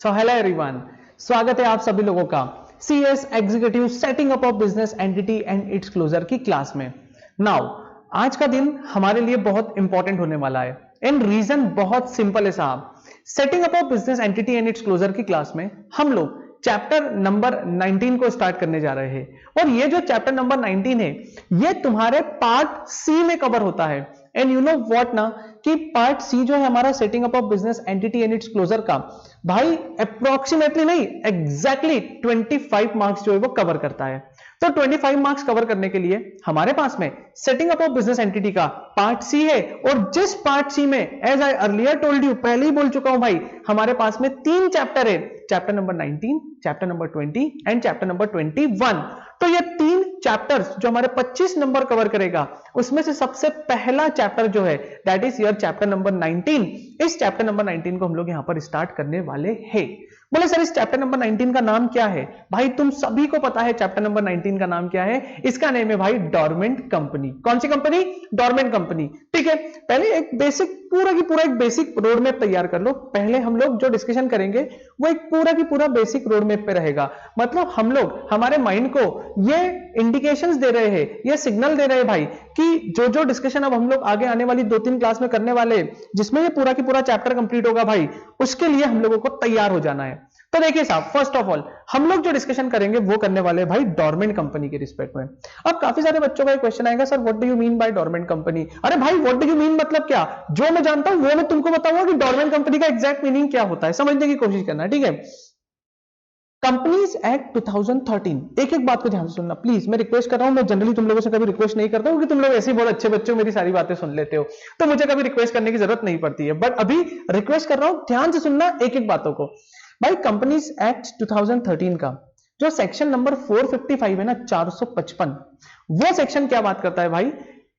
So hello everyone, स्वागत है आप सभी लोगों का CS executive setting up of business entity and its closure की क्लास में। नाउ आज का दिन हमारे लिए बहुत इंपॉर्टेंट होने वाला है एंड रीजन बहुत सिंपल है साहब। Setting up of business entity and its closure की क्लास में हम लोग चैप्टर नंबर 19 को स्टार्ट करने जा रहे हैं और ये जो चैप्टर नंबर 19 है ये तुम्हारे पार्ट सी में कवर होता है। एंड यू नो व्हाट ना कि पार्ट सी जो है हमारा setting up of business entity and its closure का, भाई अप्रोक्सीमेटली नहीं एग्जैक्टली 25 मार्क्स जो है वो कवर करता है। तो 25 मार्क्स कवर करने के लिए हमारे पास में setting up of business entity का पार्ट सी है और जिस पार्ट सी में as I earlier told you, पहले ही बोल चुका हूं भाई, हमारे पास में 3 चैप्टर है, chapter number 19, chapter number 20 and chapter number 21। तो ये 3 चैप्टर्स जो हमारे 25 नंबर कवर करेगा उसमें से सबसे पहला चैप्टर जो है that is your chapter number 19। इस चैप्टर नंबर 19 को हम लोग यहां पर स्टार्ट करने वाले हैं। बोले सर इस चैप्टर नंबर 19 का नाम क्या है? भाई तुम सभी को पता है चैप्टर नंबर 19 का नाम क्या है। इसका नेम है भाई डोरमेंट कंपनी। कौन सी कंपनी? Dormant company. ठीक है, पहले एक बेसिक पूरा की पूरा एक बेसिक रोड मैप तैयार कर लो। पहले हम लोग जो डिस्कशन करेंगे वो एक पूरा की पूरा बेसिक रोड मैप पे रहेगा। मतलब हम लोग हमारे माइंड को ये इंडिकेशंस दे रहे हैं, ये सिग्नल दे रहे हैं भाई कि जो जो डिस्कशन अब हम लोग आगे आने वाली 2-3 क्लास में करने वाले हैं जिसमें ये पूरा की पूरा चैप्टर कंप्लीट होगा भाई, उसके लिए हम लोगों को तैयार हो जाना है। तो देखिए साहब, फर्स्ट ऑफ ऑल हम लोग जो डिस्कशन करेंगे वो करने वाले हैं भाई डोरमेंट कंपनी के रिस्पेक्ट में। अब काफी सारे बच्चों का एक क्वेश्चन आएगा, sir what do you mean by dormant company? अरे भाई व्हाट डू यू मीन मतलब क्या? जो मैं जानता हूं वो मैं तुमको बताऊंगा कि डोरमेंट कंपनी का एग्जैक्ट मीनिंग क्या होता है, समझने की कोशिश करना। ठीक है, कंपनीज एक्ट 2013, एक एक बात को ध्यान से सुनना प्लीज, मैं रिक्वेस्ट कर रहा हूं। मैं जनरली तुम लोगों से कभी रिक्वेस्ट नहीं करता हूं क्योंकि तुम लोग ऐसे बहुत अच्छे बच्चे हो, मेरी सारी बातें सुन लेते हो, तो मुझे कभी रिक्वेस्ट करने की जरूरत नहीं पड़ती है। बट अभी रिक्वेस्ट कर रहा हूं, ध्यान से सुनना एक एक बातों को। भाई कंपनीज एक्ट 2013 का जो सेक्शन नंबर 455 है ना, 455, वो सेक्शन क्या बात करता है भाई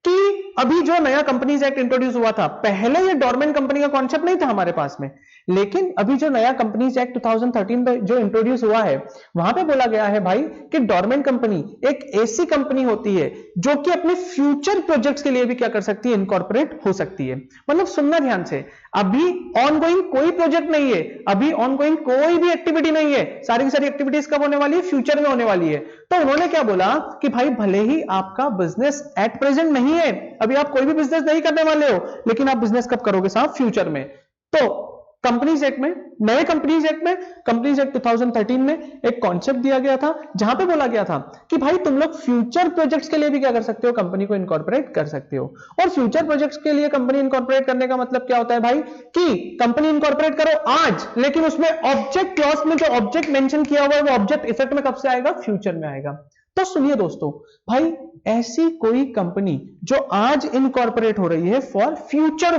कि अभी जो नया कंपनीज एक्ट इंट्रोड्यूस हुआ था, पहले ये डोरमेंट कंपनी का कॉन्सेप्ट नहीं था हमारे पास में, लेकिन अभी जो नया कंपनीज एक्ट 2013 में जो इंट्रोड्यूस हुआ है वहां पे बोला गया है भाई कि डोरमेंट कंपनी एक ऐसी कंपनी होती है जो कि अपने फ्यूचर प्रोजेक्ट्स के लिए भी क्या कर सकती है, इनकॉर्पोरेट हो सकती है। मतलब सुनना ध्यान से, अभी ऑनगोइंग कोई प्रोजेक्ट नहीं है, अभी ऑनगोइंग कोई भी एक्टिविटी नहीं है, सारी की सारी एक्टिविटीज कब होने वाली है? फ्यूचर में होने वाली है। तो उन्होंने क्या बोला कि भाई भले ही आपका बिजनेस एट प्रेजेंट नहीं है, अभी आप कोई भी बिजनेस नहीं करने वाले हो, लेकिन आप बिजनेस कब करोगे साहब? फ्यूचर में। तो कंपनीज एक्ट में, नए कंपनीज एक्ट में, कंपनीज एक्ट 2013 में एक कॉन्सेप्ट दिया गया था जहां पे बोला गया था कि भाई तुम लोग फ्यूचर प्रोजेक्ट्स के लिए भी क्या कर सकते हो, कंपनी को इनकॉर्पोरेट कर सकते हो। और फ्यूचर प्रोजेक्ट्स के लिए कंपनी इनकॉर्पोरेट करने का मतलब क्या होता है भाई कि कंपनी इनकॉर्पोरेट करो आज, लेकिन उसमें ऑब्जेक्ट क्लॉज में जो ऑब्जेक्ट मेंशन किया हुआ है वो ऑब्जेक्ट इफेक्ट में कब से आएगा? फ्यूचर में आएगा। तो सुनिए दोस्तों, भाई ऐसी कोई कंपनी जो आज इनकॉर्पोरेट हो रही है फॉर फ्यूचर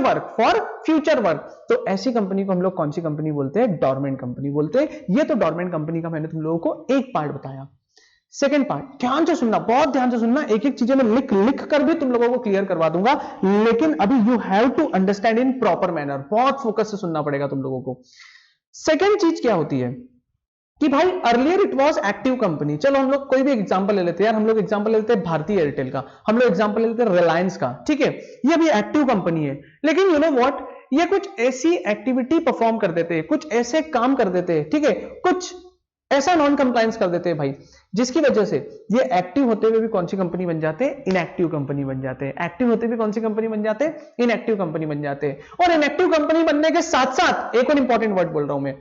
वर्क, तो ऐसी कंपनी को हम लोग कौन सी कंपनी बोलते हैं? डोरमेंट कंपनी बोलते हैं। ये तो डोरमेंट कंपनी का मैंने तुम लोगों को एक पार्ट बताया। सेकेंड पार्ट ध्यान से सुनना, बहुत ध्यान से सुनना, एक एक चीजें मैं लिख कर भी तुम लोगों को क्लियर करवा दूंगा, लेकिन अभी you have to understand in proper manner, बहुत फोकस से सुनना पड़ेगा तुम लोगों को। सेकेंड चीज क्या होती है कि भाई earlier it was active company. चलो हम लोग कोई भी एग्जांपल ले लेते हैं यार, हम लोग एग्जांपल ले लेते हैं भारतीय एयरटेल का, हम लोग एग्जांपल ले लेते हैं रिलायंस का। ठीक है, ये भी एक्टिव कंपनी है, लेकिन यू नो व्हाट, ये कुछ ऐसी एक्टिविटी परफॉर्म कर देते हैं, कुछ ऐसे काम कर देते हैं, ठीक है, कुछ ऐसा नॉन कंप्लायंस कर देते हैं भाई, जिसकी वजह से ये एक्टिव होते हुए भी कौन सी कंपनी बन जाते हैं? इनएक्टिव कंपनी बन जाते हैं। एक्टिव होते हुए कौन सी कंपनी बन जाते हैं? इनएक्टिव कंपनी बन जाते हैं। और इनएक्टिव कंपनी बनने के साथ साथ एक और इंपॉर्टेंट वर्ड बोल रहा हूं मैं,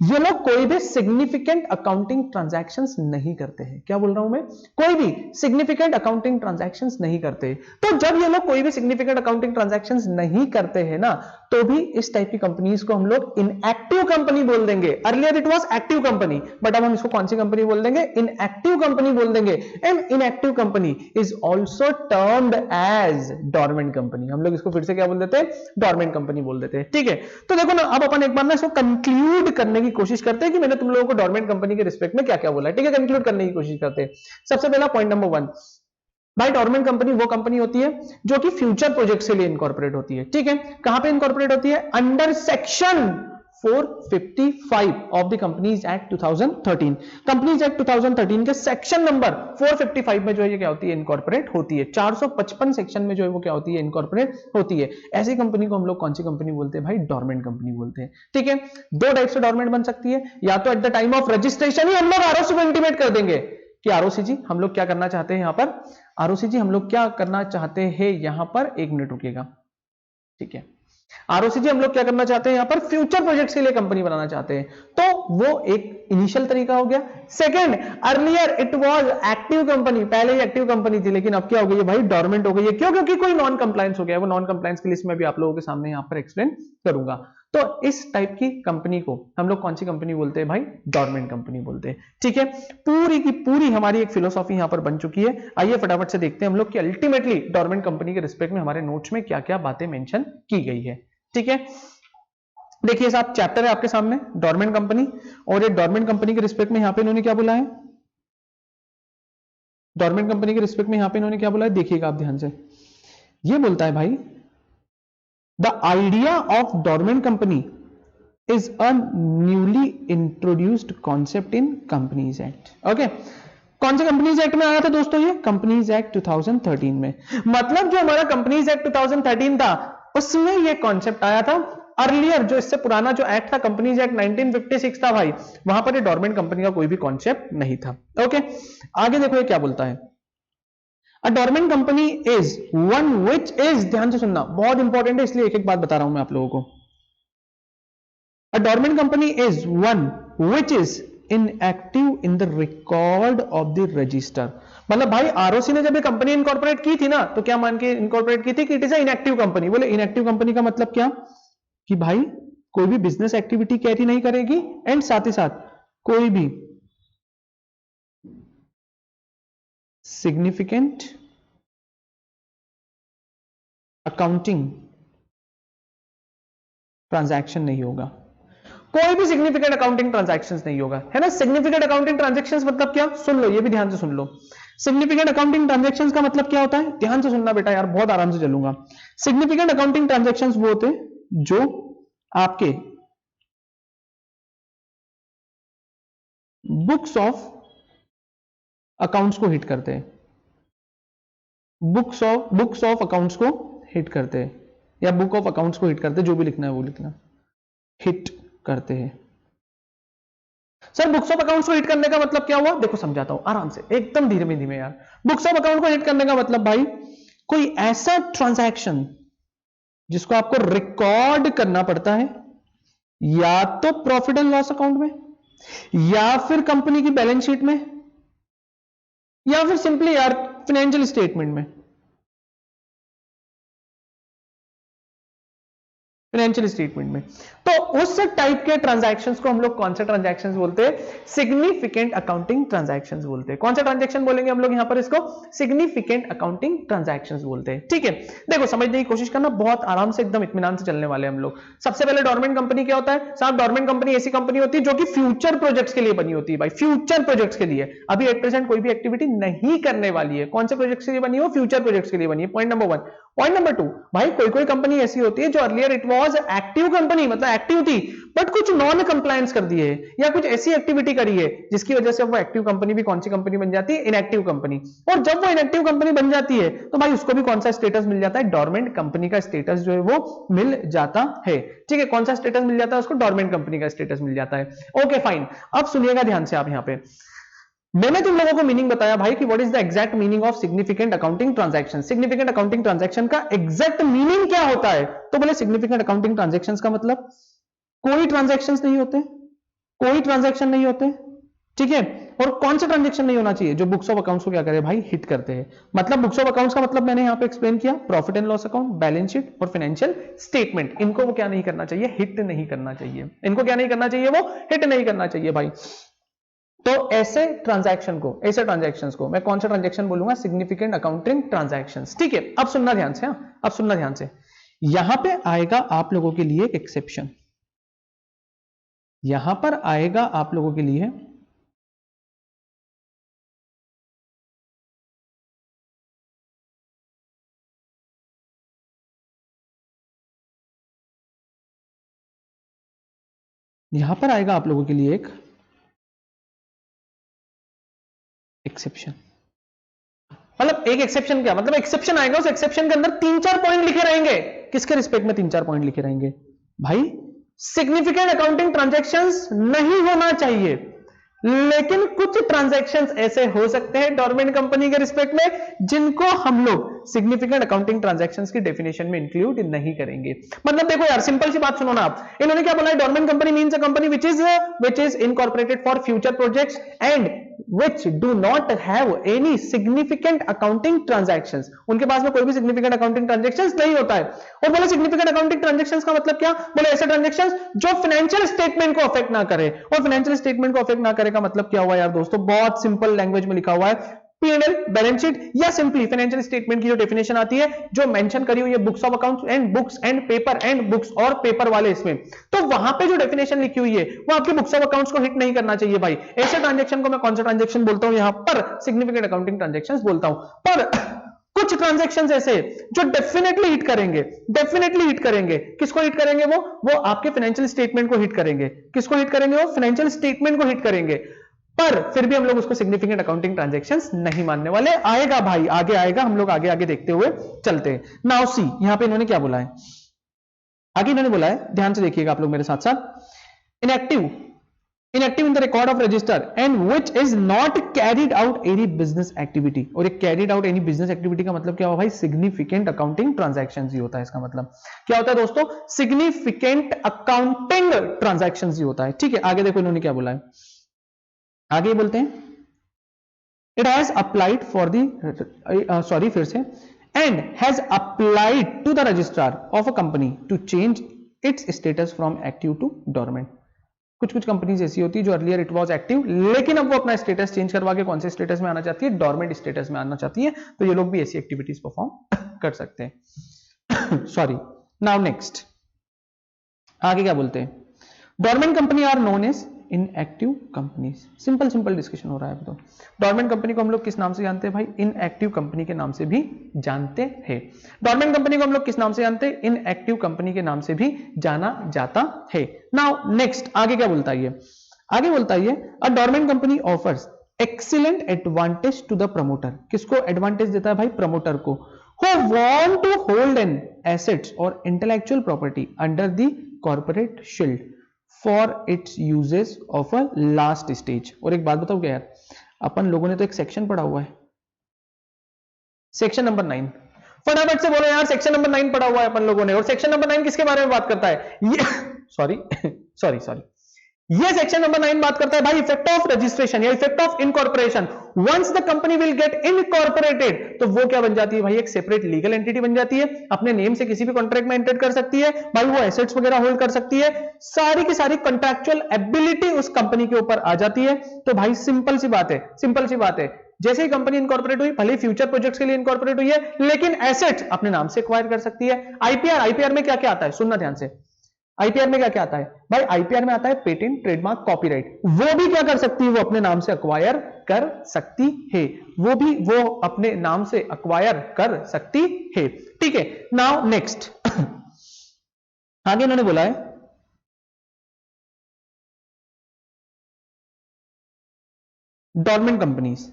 ये लोग कोई भी सिग्निफिकेंट अकाउंटिंग ट्रांजैक्शंस नहीं करते हैं। क्या बोल रहा हूं मैं? कोई भी सिग्निफिकेंट अकाउंटिंग ट्रांजैक्शंस नहीं करते। तो जब ये लोग कोई भी सिग्निफिकेंट अकाउंटिंग ट्रांजैक्शंस नहीं करते हैं ना, तो भी इस टाइप की कंपनीज को हम लोग इनएक्टिव कंपनी बोल देंगे। Earlier it was active company, but अब हम इसको कौन सी कंपनी बोल देंगे? इनएक्टिव कंपनी बोल देंगे। And inactive company is also termed as dormant company. हम लोग इसको फिर से क्या बोल देते हैं? डोरमेंट कंपनी बोल देते हैं। ठीक है, तो देखो ना, अब अपन एक बार ना इसको कंक्लूड करने की कोशिश करते हैं कि मैंने तुम लोगों को डोरमेंट कंपनी के रिस्पेक्ट में क्या क्या बोला है। ठीक है, कंक्लूड करने की कोशिश करते हैं। सबसे पहला पॉइंट नंबर 1, भाई डोरमेंट कंपनी वो कंपनी होती है जो कि फ्यूचर प्रोजेक्ट के लिए इनकॉर्पोरेट होती है। ठीक है, कहां पे इनकॉर्पोरेट होती है? Under section 455 of the companies act 2013। Companies act 2013 के सेक्शन नंबर 455 में जो है ये क्या होती है, इनकॉर्पोरेट होती है। 455 सेक्शन में जो है वो क्या होती है, इनकॉर्पोरेट होती है। ऐसी कंपनी को हम लोग कौन सी कंपनी बोलते हैं भाई, डोरमेंट कंपनी बोलते हैं। ठीक है, दो टाइप से डोरमेंट बन सकती है, या तो at the time of registration ही हम लोग आरओसी को इंटीमेट कर देंगे कि आरओसी जी हम लोग क्या करना चाहते हैं, यहां पर आरओसी जी हम लोग क्या करना चाहते हैं, यहां पर एक मिनट रुकिएगा। ठीक है, आरओसी जी हम लोग क्या करना चाहते हैं, यहां पर फ्यूचर प्रोजेक्ट्स के लिए कंपनी बनाना चाहते हैं, तो वो एक इनिशियल तरीका हो गया। Second, earlier it was active company, पहले ही एक्टिव कंपनी थी लेकिन अब क्या हो गई है भाई, डोरमेंट हो गई है। क्यों? क्योंकि कोई नॉन कंप्लायंस हो गया है। वो नॉन कंप्लायंस की लिस्ट में भी आप लोगों के सामने यहां पर एक्सप्लेन करूंगा। तो इस टाइप की कंपनी को हम लोग कौन सी कंपनी बोलते हैं भाई, डोरमेंट कंपनी बोलते हैं। ठीक है, पूरी की पूरी हमारी एक फिलोसॉफी यहां पर बन चुकी है। आइए फटाफट से देखते हैं हम लोग कि अल्टीमेटली डोरमेंट कंपनी के रिस्पेक्ट में हमारे नोट्स में क्या क्या बातें मेंशन की गई है। ठीक है, देखिए साहब, चैप्टर है आपके सामने डोरमेंट कंपनी, और ये डोरमेंट कंपनी के रिस्पेक्ट में यहां पे इन्होंने क्या बोला है, डोरमेंट कंपनी के रिस्पेक्ट में यहां पे इन्होंने क्या बोला है, देखिएगा आप ध्यान से। ये बोलता है भाई, the idea of dormant company is a newly introduced concept in Companies Act. Okay, कौन से कंपनीज एक्ट में आया था दोस्तों, ये कंपनीज एक्ट 2013 में। मतलब जो हमारा कंपनीज एक्ट 2013 था उसमें ये कॉन्सेप्ट आया था। अर्लियर जो इससे पुराना जो एक्ट था कंपनीज एक्ट 1956 था भाई, वहां पर ये डोरमेंट कंपनी का कोई भी कॉन्सेप्ट नहीं था। ओके, आगे देखो ये क्या बोलता है, a dormant company is one which is, ध्यान से सुनना बहुत इंपॉर्टेंट है इसलिए एक एक बात बता रहा हूं मैं आप लोगों को। A dormant company is one which is inactive in the record of the register। मतलब भाई आरओसी ने जब ये कंपनी इनकॉर्पोरेट की थी ना, तो क्या मान के इनकॉर्पोरेट की थी कि इट इज इनएक्टिव कंपनी। बोले इनएक्टिव कंपनी का मतलब क्या, कि भाई कोई भी बिजनेस एक्टिविटी कैरी नहीं करेगी, एंड साथ ही साथ कोई भी सिग्निफिकेंट अकाउंटिंग ट्रांजैक्शन नहीं होगा। कोई भी सिग्निफिकेंट अकाउंटिंग ट्रांजैक्शंस नहीं होगा, है ना। सिग्निफिकेंट अकाउंटिंग ट्रांजैक्शंस मतलब क्या, सुन लो, ये भी ध्यान से सुन लो। सिग्निफिकेंट अकाउंटिंग ट्रांजैक्शंस का मतलब क्या होता है, ध्यान से सुनना बेटा यार, बहुत आराम से चलूंगा। सिग्निफिकेंट अकाउंटिंग ट्रांजैक्शंस वो होते हैं जो आपके बुक्स ऑफ अकाउंट्स को हिट करते हैं, बुक्स ऑफ अकाउंट्स को हिट करते हैं, या बुक ऑफ अकाउंट्स को हिट करते हैं, जो भी लिखना है वो लिखना, हिट करते हैं। सर बुक्स ऑफ अकाउंट्स को हिट करने का मतलब क्या हुआ, देखो समझाता हूं आराम से, एकदम धीमे धीमे यार। बुक्स ऑफ अकाउंट को हिट करने का मतलब भाई, कोई ऐसा ट्रांजैक्शन जिसको आपको रिकॉर्ड करना पड़ता है, या तो प्रॉफिट एंड लॉस अकाउंट में, या फिर कंपनी की बैलेंस शीट में, या फिर सिंपली यार फाइनेंशियल स्टेटमेंट में, फाइनेंशियल स्टेटमेंट में। तो उस टाइप के ट्रांजैक्शंस को हम लोग कौन से ट्रांजैक्शंस बोलते हैं, सिग्निफिकेंट अकाउंटिंग ट्रांजैक्शंस बोलते हैं। कौन सा ट्रांजैक्शन बोलेंगे हम लोग यहां पर, इसको सिग्निफिकेंट अकाउंटिंग ट्रांजैक्शंस बोलते हैं। ठीक है, देखो समझने की कोशिश करना, बहुत आराम से एकदम इत्मीनान से चलने वाले हम लोग। सबसे पहले डोरमेंट कंपनी क्या होता है साहब, डोरमेंट कंपनी ऐसी कंपनी होती है जो कि फ्यूचर प्रोजेक्ट्स के लिए बनी होती है भाई, फ्यूचर प्रोजेक्ट्स के लिए। अभी एट प्रेजेंट कोई भी एक्टिविटी नहीं करने वाली है, कौन से प्रोजेक्ट्स के लिए बनी हो, फ्यूचर प्रोजेक्ट्स के लिए बनी है। Point number 1। पॉइंट नंबर 2, भाई कोई कोई कंपनी ऐसी होती है जो earlier it was active company, मतलब एक्टिव थी बट कुछ नॉन कंप्लायंस कर दिए, या कुछ ऐसी एक्टिविटी करी है जिसकी वजह से वो एक्टिव कंपनी भी कौन सी कंपनी बन जाती है, इनएक्टिव कंपनी। और जब वो इनएक्टिव कंपनी बन जाती है तो भाई उसको भी कौन सा स्टेटस मिल जाता है, डोरमेंट कंपनी का स्टेटस जो है वो मिल जाता है। ठीक है, कौन सा स्टेटस मिल जाता है उसको, डोरमेंट कंपनी का स्टेटस मिल जाता है। ओके फाइन, अब सुनिएगा ध्यान से आप, यहां पे मैंने तुम लोगों को मीनिंग बताया भाई कि what is the exact meaning of significant accounting transaction. Significant accounting transaction का एग्जैक्ट मीनिंग क्या होता है, तो बोले सिग्निफिकेंट अकाउंटिंग ट्रांजैक्शन का मतलब कोई ट्रांजैक्शन नहीं होते, कोई ट्रांजैक्शन नहीं होते। ठीक है, और कौन से ट्रांजैक्शन नहीं होना चाहिए, जो बुक्स ऑफ अकाउंट्स को क्या करे भाई, हिट करते हैं। मतलब बुक्स ऑफ अकाउंट्स का मतलब मैंने यहां पे एक्सप्लेन किया, profit and loss account, balance sheet और फाइनेंशियल स्टेटमेंट। इनको वो क्या नहीं करना चाहिए, हिट नहीं करना चाहिए। इनको क्या नहीं करना चाहिए, वो हिट नहीं करना चाहिए भाई। तो ऐसे ट्रांजैक्शन को, ऐसे ट्रांजैक्शंस को मैं कौन सा ट्रांजैक्शन बोलूंगा, सिग्निफिकेंट अकाउंटिंग ट्रांजैक्शंस। ठीक है, अब सुनना ध्यान से, अब सुनना ध्यान से। यहां पे आएगा आप लोगों के लिए एक एक्सेप्शन, यहां पर आएगा आप लोगों के लिए यहां पर आएगा आप लोगों के लिए एक एक्सेप्शन। मतलब एक एक्सेप्शन क्या मतलब, एक्सेप्शन आएगा, उस एक्सेप्शन के अंदर 3-4 पॉइंट लिखे रहेंगे। किसके रिस्पेक्ट में 3-4 पॉइंट लिखे रहेंगे भाई? सिग्निफिकेंट अकाउंटिंग ट्रांजैक्शंस नहीं होना चाहिए, लेकिन कुछ ट्रांजैक्शंस ऐसे हो सकते हैं डोरमेंट कंपनी के रिस्पेक्ट में जिनको हम लोग सिग्निफिकेंट अकाउंटिंग ट्रांजैक्शंस की डेफिनेशन में इंक्लूड नहीं करेंगे। मतलब देखो यार, सिंपल सी बात सुनो ना आप, इन्होंने क्या बोला है, dormant company means a company which is incorporated for future projects and which do not have any significant accounting transactions। उनके पास में कोई भी significant accounting transactions नहीं होता है। और बोले significant accounting transactions का मतलब क्या, बोले ऐसे transactions जो फाइनेंशियल स्टेटमेंट को अफेक्ट ना करे। और फाइनेंशियल स्टेटमेंट को अफेक्ट ना करे का मतलब क्या हुआ यार दोस्तों, बहुत सिंपल लैंग्वेज में लिखा हुआ है, P&L, बैलेंस शीट या सिंपली फाइनेंशियल स्टेटमेंट की जो डेफिनेशन आती है, जो मेंशन करी हुई है books of accounts and books and paper and books और पेपर वाले इसमें, तो वहां पे जो डेफिनेशन लिखी हुई है वो आपके बुक्स ऑफ अकाउंट्स को हिट नहीं करना चाहिए भाई। ऐसे ट्रांजैक्शन को मैं कौन सा ट्रांजैक्शन बोलता हूं, यहां पर सिग्निफिकेंट अकाउंटिंग ट्रांजैक्शंस बोलता हूं। पर कुछ ट्रांजैक्शंस ऐसे जो डेफिनेटली हिट करेंगे, डेफिनेटली हिट करेंगे। किसको हिट करेंगे? वो आपके फाइनेंशियल स्टेटमेंट को हिट करेंगे। किसको हिट करेंगे? वो फाइनेंशियल स्टेटमेंट को हिट करेंगे। पर फिर भी हम लोग उसको सिग्निफिकेंट अकाउंटिंग ट्रांजैक्शंस नहीं मानने वाले। आएगा भाई, आगे आएगा, हम लोग आगे आगे देखते हुए चलते हैं। नाउ सी, यहां पे इन्होंने क्या बोला है, आगे इन्होंने बोला है, ध्यान से देखिएगा आप लोग मेरे साथ साथ, inactive in the record of register and which is not carried out any business activity. और एक carried out any business activity का मतलब क्या हुआ भाई? सिग्निफिकेंट अकाउंटिंग ट्रांजैक्शन ही होता है। इसका मतलब क्या होता है दोस्तों? सिग्निफिकेंट अकाउंटिंग ट्रांजैक्शन ही होता है। ठीक है, आगे देखो इन्होंने क्या बोला है, आगे बोलते हैं, it has applied for the sorry फिर से, and has applied to the registrar of a company to change its status from active to dormant. कुछ कुछ कंपनीज ऐसी होती है जो अर्लियर इट वाज एक्टिव, लेकिन अब वो अपना स्टेटस चेंज करवा के कौन से स्टेटस में आना चाहती है? डोरमेंट स्टेटस में आना चाहती है। तो ये लोग भी ऐसी एक्टिविटीज परफॉर्म कर सकते हैं। सॉरी, नाउ नेक्स्ट, आगे क्या बोलते हैं, dormant company are known as inactive companies. Simple discussion हो रहा है। तो डोरमेंट कंपनी को हम लोग किस नाम से जानते हैं भाई? इनएक्टिव कंपनी के नाम से भी जानते हैं। डोरमेंट कंपनी को हम लोग किस नाम से जानते हैं? इनएक्टिव कंपनी के नाम से भी जाना जाता है। नाउ नेक्स्ट, आगे क्या बोलता है ये, आगे बोलता है ये, a dormant company offers excellent advantage to the promoter. किसको एडवांटेज देता है भाई? प्रमोटर को। who want to hold an assets or intellectual property under the corporate shield for its uses of a last stage। और एक बात बताओ क्या यार, अपन लोगों ने तो एक सेक्शन पढ़ा हुआ है, सेक्शन नंबर 9। फटाफट से बोलो यार, सेक्शन नंबर 9 पढ़ा हुआ है अपन लोगों ने। और सेक्शन नंबर 9 किसके बारे में बात करता है? ये सॉरी ये सेक्शन नंबर 9 बात करता है भाई इफेक्ट ऑफ रजिस्ट्रेशन या effect of incorporation. Once the company will get incorporated, तो वो क्या बन जाती है भाई? एक सेपरेट लीगल एंटिटी बन जाती है, अपने नेम से किसी भी कॉन्ट्रैक्ट में एंटर कर सकती है भाई, वो एसेट्स वगैरह होल्ड कर सकती है, सारी की सारी कॉन्ट्रैक्चुअल एबिलिटी उस कंपनी के ऊपर आ जाती है। तो भाई सिंपल सी बात है, सिंपल सी बात है, जैसे ही कंपनी इनकॉर्पोरेट हुई, भले फ्यूचर प्रोजेक्ट्स के लिए इनकॉर्पोरेट हुई है, लेकिन एसेट्स अपने नाम से एक्वायर कर सकती है। आईपीआर में क्या क्या आता है, सुनना ध्यान से, आईपीआर में क्या क्या आता है भाई? आईपीआर में आता है पेटेंट, ट्रेडमार्क, कॉपीराइट। वो भी क्या कर सकती है? वो अपने नाम से अक्वायर कर सकती है, वो अपने नाम से अक्वायर कर सकती है। ठीक है, नाउ नेक्स्ट, आगे इन्होंने बोला है डोरमेंट कंपनीज।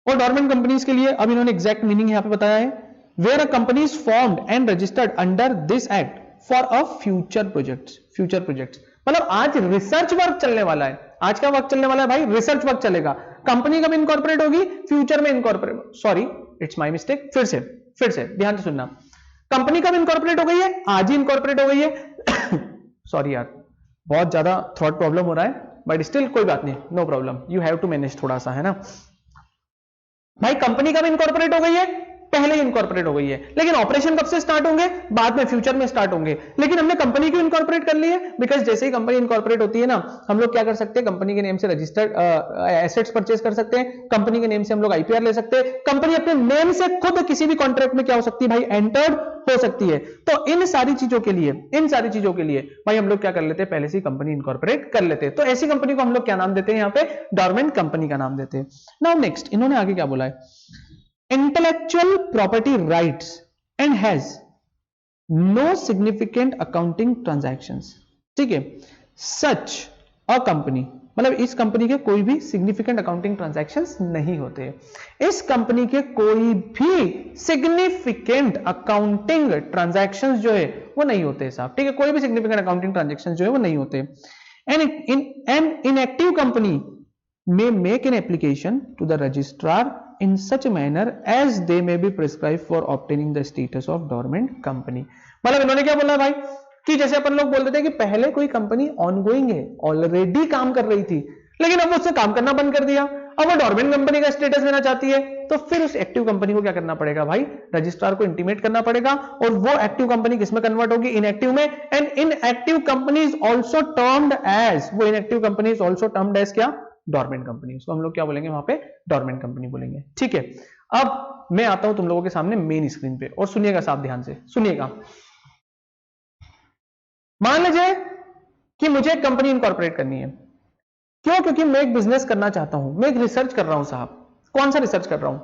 और डोरमेंट कंपनीज के लिए अब इन्होंने एग्जैक्ट मीनिंग यहां पे बताया है, where a company is formed and registered under this act for a future projects. Future projects मतलब आज रिसर्च वर्क चलने वाला है। आज क्या वर्क चलने वाला है भाई? रिसर्च वर्क चलेगा। कंपनी कब इनकॉर्पोरेट होगी? फ्यूचर में incorporate, sorry it's my mistake, फिर से ध्यान से सुनना, कंपनी कब इनकॉर्पोरेट हो गई है? आज ही इनकॉर्पोरेट हो गई है। सॉरी यार, बहुत ज्यादा थ्रॉट प्रॉब्लम हो रहा है, बट स्टिल कोई बात नहीं, no problem, you have to manage थोड़ा सा, है ना भाई। कंपनी कब इनकॉर्पोरेट हो गई है? पहले ही इनकॉर्पोरेट हो गई है, लेकिन ऑपरेशन कब से स्टार्ट होंगे? बाद में, फ्यूचर में स्टार्ट होंगे। लेकिन हमने कंपनी क्यों इनकॉर्पोरेट कर ली है? बिकॉज जैसे ही कंपनी इनकॉर्पोरेट होती है ना, हम लोग क्या कर सकते हैं? कंपनी के नेम से रजिस्टर्ड एसेट्स परचेज कर सकते हैं, कंपनी के नेम से हम लोग आईपीआर ले सकते हैं, कंपनी अपने नेम से खुद किसी भी कॉन्ट्रैक्ट में क्या हो सकती है भाई? एंटर्ड हो सकती है। तो इन सारी चीजों के लिए भाई हम लोग क्या कर लेते हैं? पहले से ही कंपनी इनकॉर्पोरेट कर लेते हैं। तो ऐसी कंपनी को हम लोग क्या नाम देते हैं? यहाँ पे डोरमेंट कंपनी का नाम देते हैं। नाउ नेक्स्ट, इन्होंने आगे क्या बोला है, intellectual property rights and has no significant accounting transactions। ठीक है, सच अ कंपनी, मतलब इस कंपनी के कोई भी सिग्निफिकेंट अकाउंटिंग ट्रांजैक्शंस नहीं होते। इस कंपनी के कोई भी सिग्निफिकेंट अकाउंटिंग ट्रांजैक्शंस जो है वो नहीं होते साहब, ठीक है, कोई भी सिग्निफिकेंट अकाउंटिंग ट्रांजैक्शंस जो है वो नहीं होते। An inactive company may make an application to the registrar in such a manner as they may be prescribed for obtaining the status of dormant company। मतलब इन्होंने क्या बोला भाई कि जैसे अपन लोग बोलते थे कि पहले कोई कंपनी ऑनगोइंग है, ऑलरेडी काम कर रही थी, लेकिन अब उसने काम करना बंद कर दिया, अब वो डॉर्मेंट कंपनी का स्टेटस लेना चाहती है, तो फिर उस एक्टिव कंपनी को क्या करना पड़ेगा भाई, रजिस्ट्रार को इंटीमेट करना पड़ेगा, और वो एक्टिव कंपनी किसमें कन्वर्ट होगी, इनएक्टिव में। And inactive company is also termed as, वो inactive company is also termed as क्या, डॉर्मेंट कंपनी। उसको हम लोग क्या बोलेंगे वहां पे, डॉर्मेंट कंपनी बोलेंगे, ठीक है। अब मैं आता हूं तुम लोगों के सामने मेन स्क्रीन पे, और सुनिएगा साहब, ध्यान से सुनिएगा। मान लीजिए कि मुझे एक कंपनी इनकॉर्पोरेट करनी है, क्यों, क्योंकि मैं एक बिजनेस करना चाहता हूं, मैं एक रिसर्च कर रहा हूं साहब। कौन सा रिसर्च कर रहा हूं,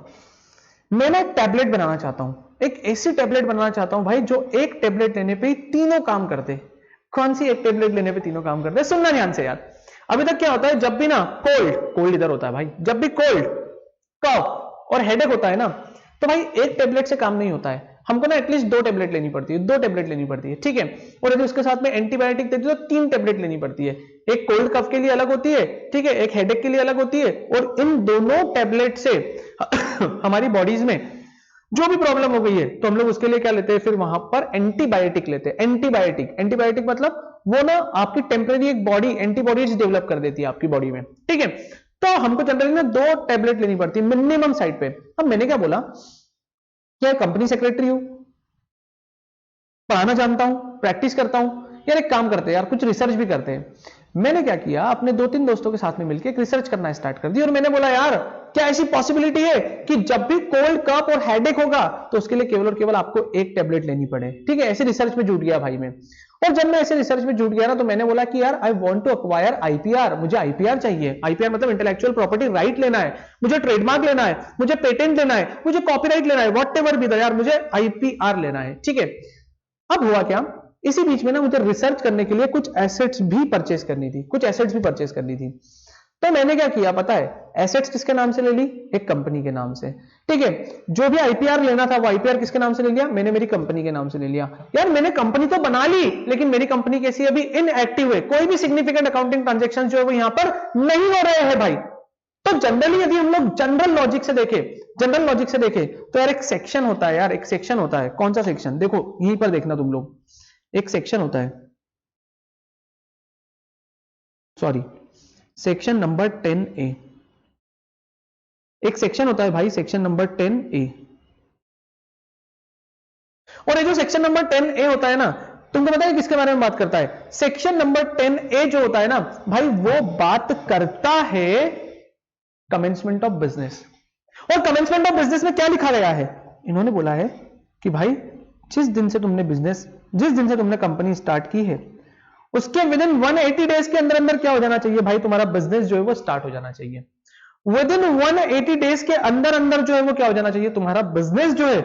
मैं ना एक टैबलेट बनाना चाहता हूं, एक ऐसी टैबलेट बनाना चाहता हूं भाई जो एक टैबलेट लेने पे ही तीनों काम करते। कौन सी एक टैबलेट लेने पे तीनों काम करते, सुनना ध्यान से यार। अभी तक क्या होता है, जब भी ना कोल्ड इधर होता है भाई, जब भी कोल्ड, कफ और हेडेक होता है ना, तो भाई एक टेबलेट से काम नहीं होता है, हमको ना एटलीस्ट 2 टेबलेट लेनी पड़ती है, 2 टेबलेट लेनी पड़ती है, ठीक है। और यदि उसके साथ में एंटीबायोटिक देती है तो 3 टेबलेट लेनी पड़ती है, एक कोल्ड कफ के लिए अलग होती है, ठीक है, एक हेडेक के लिए अलग होती है, और इन दोनों टेबलेट से हमारी बॉडीज में जो भी प्रॉब्लम हो गई है तो हम लोग उसके लिए क्या लेते हैं, फिर वहां पर एंटीबायोटिक लेते हैं। एंटीबायोटिक मतलब वो ना आपकी टेम्परेरी एक बॉडी एंटीबॉडीज डेवलप कर देती है आपकी बॉडी में, ठीक है। तो हमको जनरली ना 2 टेबलेट लेनी पड़ती है मिनिमम साइड पे। अब मैंने क्या बोला, क्या कंपनी सेक्रेटरी हूं, पढ़ाना जानता हूं, प्रैक्टिस करता हूं, यार एक काम करते हैं यार, कुछ रिसर्च भी करते हैं। मैंने क्या किया, अपने 2-3 दोस्तों के साथ में मिलकर एक रिसर्च करना स्टार्ट कर दी, और मैंने बोला यार क्या ऐसी पॉसिबिलिटी है कि जब भी कोल्ड कफ और हेडेक होगा तो उसके लिए केवल और केवल आपको एक टेबलेट लेनी पड़े, ठीक है। ऐसे रिसर्च में जुट गया भाई मैं, और जब मैं ऐसे रिसर्च में जुट गया ना, तो मैंने बोला कि यार I want to acquire IPR, मुझे आईपीआर चाहिए। आईपीआर मतलब इंटेलेक्चुअल प्रॉपर्टी राइट लेना है, मुझे ट्रेडमार्क लेना है, मुझे पेटेंट लेना है, मुझे कॉपीराइट लेना है, व्हाटएवर बी द, यार मुझे आईपीआर लेना है, ठीक है। अब हुआ क्या, इसी बीच में ना मुझे रिसर्च करने के लिए कुछ एसेट्स भी परचेस करनी थी, तो मैंने क्या किया पता है, एसेट्स किसके नाम से ले ली, एक कंपनी के नाम से, ठीक है। जो भी आईपीआर लेना था वो आईपीआर किसके नाम से ले लिया, मैंने मेरी कंपनी के नाम से ले लिया। यार मैंने कंपनी तो बना ली, लेकिन मेरी कंपनी कैसी अभी इनएक्टिव है, कोई भी सिग्निफिकेंट अकाउंटिंग ट्रांजैक्शन जो है वो यहां पर नहीं हो रहे हैं भाई। तो जनरली यदि हम लोग जनरल लॉजिक से देखें तो यार एक सेक्शन होता है, यार एक सेक्शन होता है, कौन सा सेक्शन, देखो यहीं पर देखना तुम लोग, एक सेक्शन होता है, सॉरी सेक्शन नंबर 10A, एक सेक्शन होता है भाई, सेक्शन नंबर 10A। और ये जो सेक्शन नंबर 10A होता है ना, तुमको पता है किसके बारे में बात करता है, सेक्शन नंबर 10A जो होता है ना भाई, वो बात करता है कमेंसमेंट ऑफ बिजनेस। और कमेंसमेंट ऑफ बिजनेस में क्या लिखा गया है, इन्होंने बोला है कि भाई जिस दिन से तुमने कंपनी स्टार्ट की है उसके विद इन 180 डेज के अंदर अंदर क्या हो जाना चाहिए भाई, तुम्हारा बिजनेस जो है वो स्टार्ट हो जाना चाहिए। विद इन 180 डेज के अंदर अंदर जो है वो क्या हो जाना चाहिए, तुम्हारा बिजनेस जो है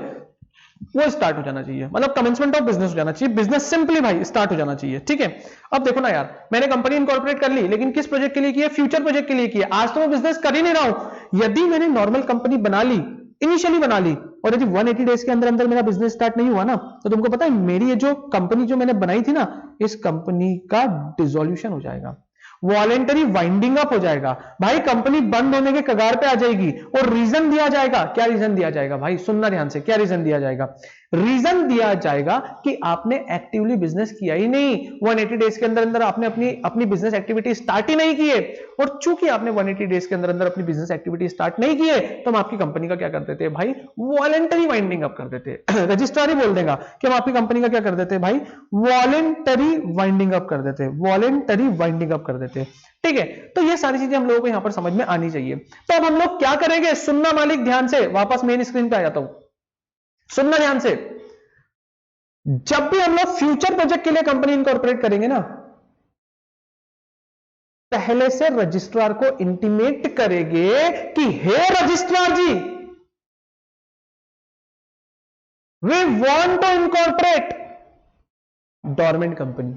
वो स्टार्ट हो जाना चाहिए, मतलब कमेंसमेंट ऑफ बिजनेस हो जाना चाहिए, बिजनेस सिंपली भाई स्टार्ट हो जाना चाहिए, ठीक है। अब देखो ना यार, मैंने कंपनी इनकॉर्पोरेट कर ली, लेकिन किस प्रोजेक्ट के लिए किया, फ्यूचर प्रोजेक्ट के लिए किया। आज तो मैं बिजनेस कर ही नहीं रहा हूं। यदि मैंने नॉर्मल कंपनी बना ली, इनिशियली बना ली, और यदि 180 डेज के अंदर अंदर मेरा बिजनेस स्टार्ट नहीं हुआ ना, तो तुमको पता है मेरी ये जो कंपनी जो मैंने बनाई थी ना, इस कंपनी का डिसोल्यूशन हो जाएगा, वॉलेंटरी वाइंडिंग अप हो जाएगा भाई, कंपनी बंद होने के कगार पे आ जाएगी। और रीजन दिया जाएगा, क्या रीजन दिया जाएगा भाई, सुनना ध्यान से, क्या रीजन दिया जाएगा, रीजन दिया जाएगा कि आपने एक्टिवली बिजनेस किया ही नहीं, 180 डेज के अंदर अंदर आपने अपनी बिजनेस एक्टिविटी स्टार्ट ही नहीं की है। और चूंकि आपने 180 डेज के अंदर अंदर अपनी बिजनेस एक्टिविटी स्टार्ट नहीं की है, तो हम आपकी कंपनी का क्या कर देते हैं भाई, वॉलेंटरी वाइंडिंग अप कर देते हैं। रजिस्ट्रार ही बोल देगा कि हम आपकी कंपनी का क्या कर देते हैं भाई, वॉलेंटरी वाइंडिंग अप कर देते हैं, वॉलेंटरी वाइंडिंग अप कर देते हैं, ठीक है। तो ये सारी चीजें हम लोगों को यहां पर समझ में आनी चाहिए। तो अब हम लोग क्या करेंगे, सुनना मालिक ध्यान से, वापस मेन स्क्रीन पे आ जाता हूं, सुनना ध्यान से। जब भी हम लोग फ्यूचर प्रोजेक्ट के लिए कंपनी इनकॉर्पोरेट करेंगे ना, पहले से रजिस्ट्रार को इंटीमेट करेंगे कि हे registrar ji, we want to incorporate dormant company.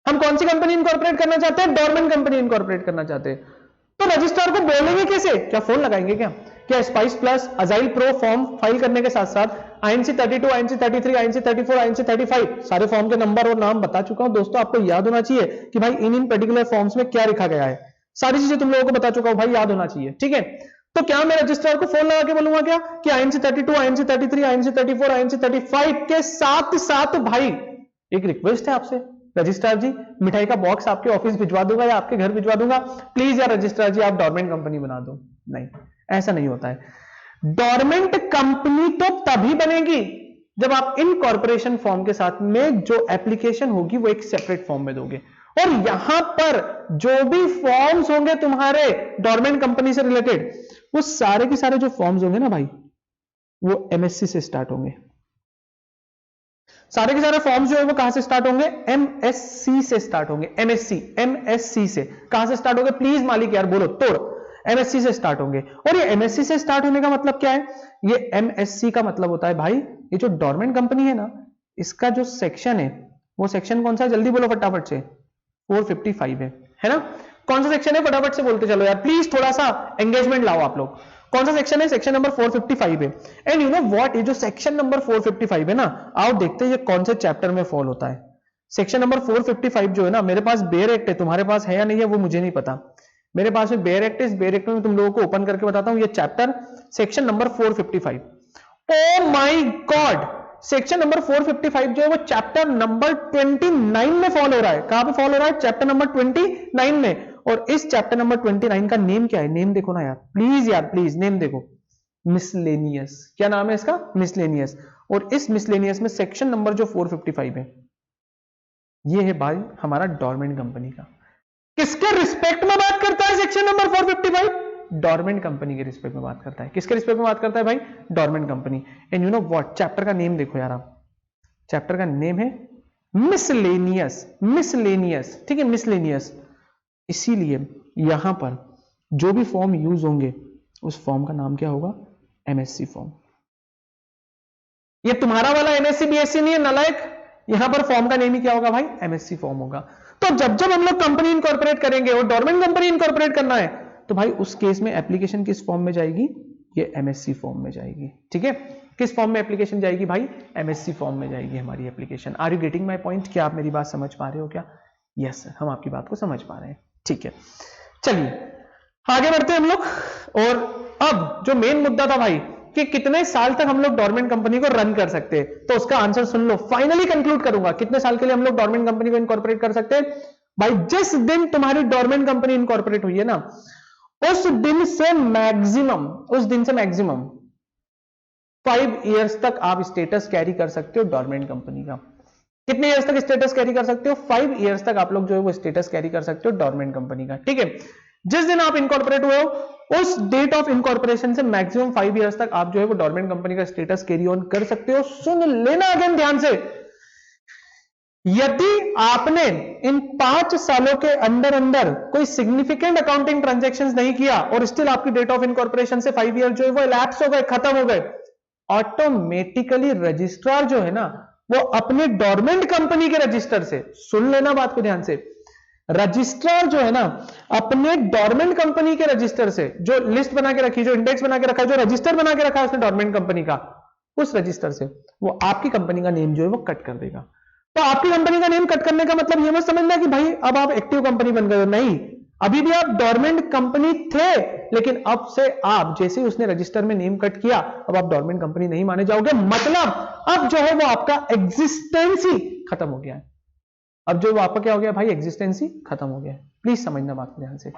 हम कौन सी कंपनी इनकॉर्पोरेट करना चाहते हैं? डोरमेंट कंपनी इनकॉर्पोरेट करना चाहते हैं। तो रजिस्ट्रार को बोलेंगे कैसे? क्या फोन लगाएंगे क्या spice plus agile pro form file करने के साथ साथ INC 32, INC 33, INC 34, INC 35 सारे फॉर्म के नंबर और नाम बता चुका हूं दोस्तों। आपको याद होना चाहिए कि भाई इन पर्टिकुलर फॉर्म्स में क्या लिखा गया है, सारी चीजें तुम लोगों को बता चुका हूं भाई, याद होना चाहिए, ठीक है। तो क्या मैं रजिस्ट्रार को फोन लगा के बोलूंगा क्या कि INC 32, INC 33, INC 34, INC 35 के साथ साथ भाई एक रिक्वेस्ट है आपसे रजिस्ट्रार जी, मिठाई का बॉक्स आपके ऑफिस भिजवा दूंगा या आपके घर भिजवा दूंगा, प्लीज यार रजिस्ट्रार जी आप डोरमेंट कंपनी बना दो। नहीं, ऐसा नहीं होता है। डोरमेंट कंपनी तो तभी बनेगी जब आप इनकॉर्पोरेशन फॉर्म के साथ में जो एप्लीकेशन होगी वो एक सेपरेट फॉर्म में दोगे। और यहां पर जो भी फॉर्म्स होंगे तुम्हारे डोरमेंट कंपनी से रिलेटेड, वो सारे के सारे जो फॉर्म्स होंगे ना भाई, वो MSC से स्टार्ट होंगे। सारे के सारे फॉर्म्स जो है वो कहां से स्टार्ट होंगे? MSC से स्टार्ट होंगे। MSC से कहां से स्टार्ट होंगे? प्लीज मालिक यार बोलो, तोड़। MSC से स्टार्ट होंगे। और ये MSC से स्टार्ट होने का मतलब क्या है? ये MSC का मतलब होता है भाई, ये जो डोरमेंट कंपनी है ना, इसका जो सेक्शन है वो सेक्शन कौन सा है? जल्दी बोलो फटाफट से। 455 है ना? कौन सा सेक्शन है? फटाफट से बोलते चलो यार, प्लीज थोड़ा सा एंगेजमेंट लाओ आप लोग। कौन सा सेक्शन है? सेक्शन नंबर 455 है। एंड यू नो व्हाट, ये जो सेक्शन नंबर 455 है ना, आओ देखते हैं ये कौन से चैप्टर में फॉल होता है। सेक्शन नंबर 455 जो है ना, मेरे पास बेयर एक्ट है, तुम्हारे पास है या नहीं है वो मुझे नहीं पता। मेरे पास में बेयर एक्ट है, इस बेयर एक्ट में तुम लोगों को ओपन करके बताता हूं। ये chapter section number 455, O my God, section number 455 जो है वो चैप्टर नंबर 29 में फॉल हो रहा है। कहां पे फॉल हो रहा है? चैप्टर नंबर 29 में। और इस चैप्टर नंबर 29 का नेम क्या है? नेम देखो ना यार, प्लीज नेम देखो, मिसलेनियस। क्या नाम है इसका? मिसलेनियस। और इस मिसलेनियस में सेक्शन नंबर जो 455 है, ये है भाई हमारा डोरमेंट कंपनी का। किसके रिस्पेक्ट में बात करता है सेक्शन नंबर 455? डोरमेंट कंपनी के रिस्पेक्ट में बात करता है। किसके रिस्पेक्ट में बात करता है भाई? Dormant company. And you know what, chapter का नेम देखो यार आप, चैप्टर का नेम है मिसलेनियस, ठीक है, मिसलेनियस। इसीलिए यहां पर जो भी फॉर्म यूज होंगे उस फॉर्म का नाम क्या होगा? MSC form. ये तुम्हारा वाला MSC BSC नहीं है नालायक, यहां पर फॉर्म का नेम ही क्या होगा भाई? MSC फॉर्म होगा। तो जब जब हम लोग कंपनी इनकॉर्पोरेट करेंगे और डोरमेंट कंपनी इनकॉर्पोरेट करना है, तो भाई उस केस में एप्लीकेशन किस फॉर्म में जाएगी? ये MSC फॉर्म में जाएगी, ठीक है। किस फॉर्म में एप्लीकेशन जाएगी भाई? MSC फॉर्म में जाएगी हमारी application. Are you getting my point? क्या आप मेरी बात समझ पा रहे हो क्या? यस सर, हम आपकी बात को समझ पा रहे हैं, ठीक है। चलिए आगे बढ़ते हैं हम लोग। और अब जो मेन मुद्दा था भाई कि कितने साल तक हम लोग डोरमेंट कंपनी को रन कर सकते हैं, तो उसका आंसर सुन लो। फाइनली कंक्लूड करूंगा, कितने साल के लिए हम लोग डोरमेंट कंपनी को इनकॉर्पोरेट कर सकते हैं भाई? जिस दिन तुम्हारी डोरमेंट कंपनी इनकॉर्पोरेट हुई है ना, उस दिन से मैक्सिमम 5 इयर्स तक आप स्टेटस कैरी कर सकते हो डोरमेंट कंपनी का। कितने इयर्स तक स्टेटस कैरी कर सकते हो? 5 इयर्स तक आप लोग जो है वो स्टेटस कैरी कर सकते हो डोरमेंट कंपनी का, ठीक है। जिस दिन आप इनकॉर्पोरेट हुए हो, उस डेट ऑफ इनकॉर्पोरेशन से मैक्सिमम 5 इयर्स तक आप जो है वो डोरमेंट कंपनी का स्टेटस कैरी ऑन कर सकते हो। सुन लेना अगेन ध्यान से, यदि आपने इन 5 सालों के अंदर अंदर कोई सिग्निफिकेंट अकाउंटिंग ट्रांजैक्शंस नहीं किया और स्टिल आपकी डेट ऑफ इनकॉर्पोरेशन से 5 ईयर जो है वो elapse हो गए, खत्म हो गए, ऑटोमेटिकली रजिस्ट्रार जो है ना वो अपने डोरमेंट कंपनी के रजिस्टर से, सुन लेना बात को ध्यान से, रजिस्ट्रार जो है ना अपने डोरमेंट कंपनी के रजिस्टर से, जो लिस्ट बना के रखी, जो इंडेक्स बना के रखा है, जो रजिस्टर बना के रखा है उसने डोरमेंट कंपनी का, उस रजिस्टर से वो आपकी कंपनी का नेम जो है वो कट कर देगा। तो आपकी कंपनी का नेम कट करने का मतलब ये मत समझना कि भाई अब आप एक्टिव कंपनी बन गए हो, नहीं, अभी भी आप डोरमेंट कंपनी थे, लेकिन अब से आप जैसे ही उसने रजिस्टर में नेम कट किया, अब आप डोरमेंट कंपनी नहीं माने जाओगे। मतलब अब जो है वो आपका एग्जिस्टेंस ही खत्म हो गया है। अब जो आपका क्या हो गया भाई? एग्जिस्टेंस ही खत्म हो गया है। प्लीज समझना बात को ध्यान से।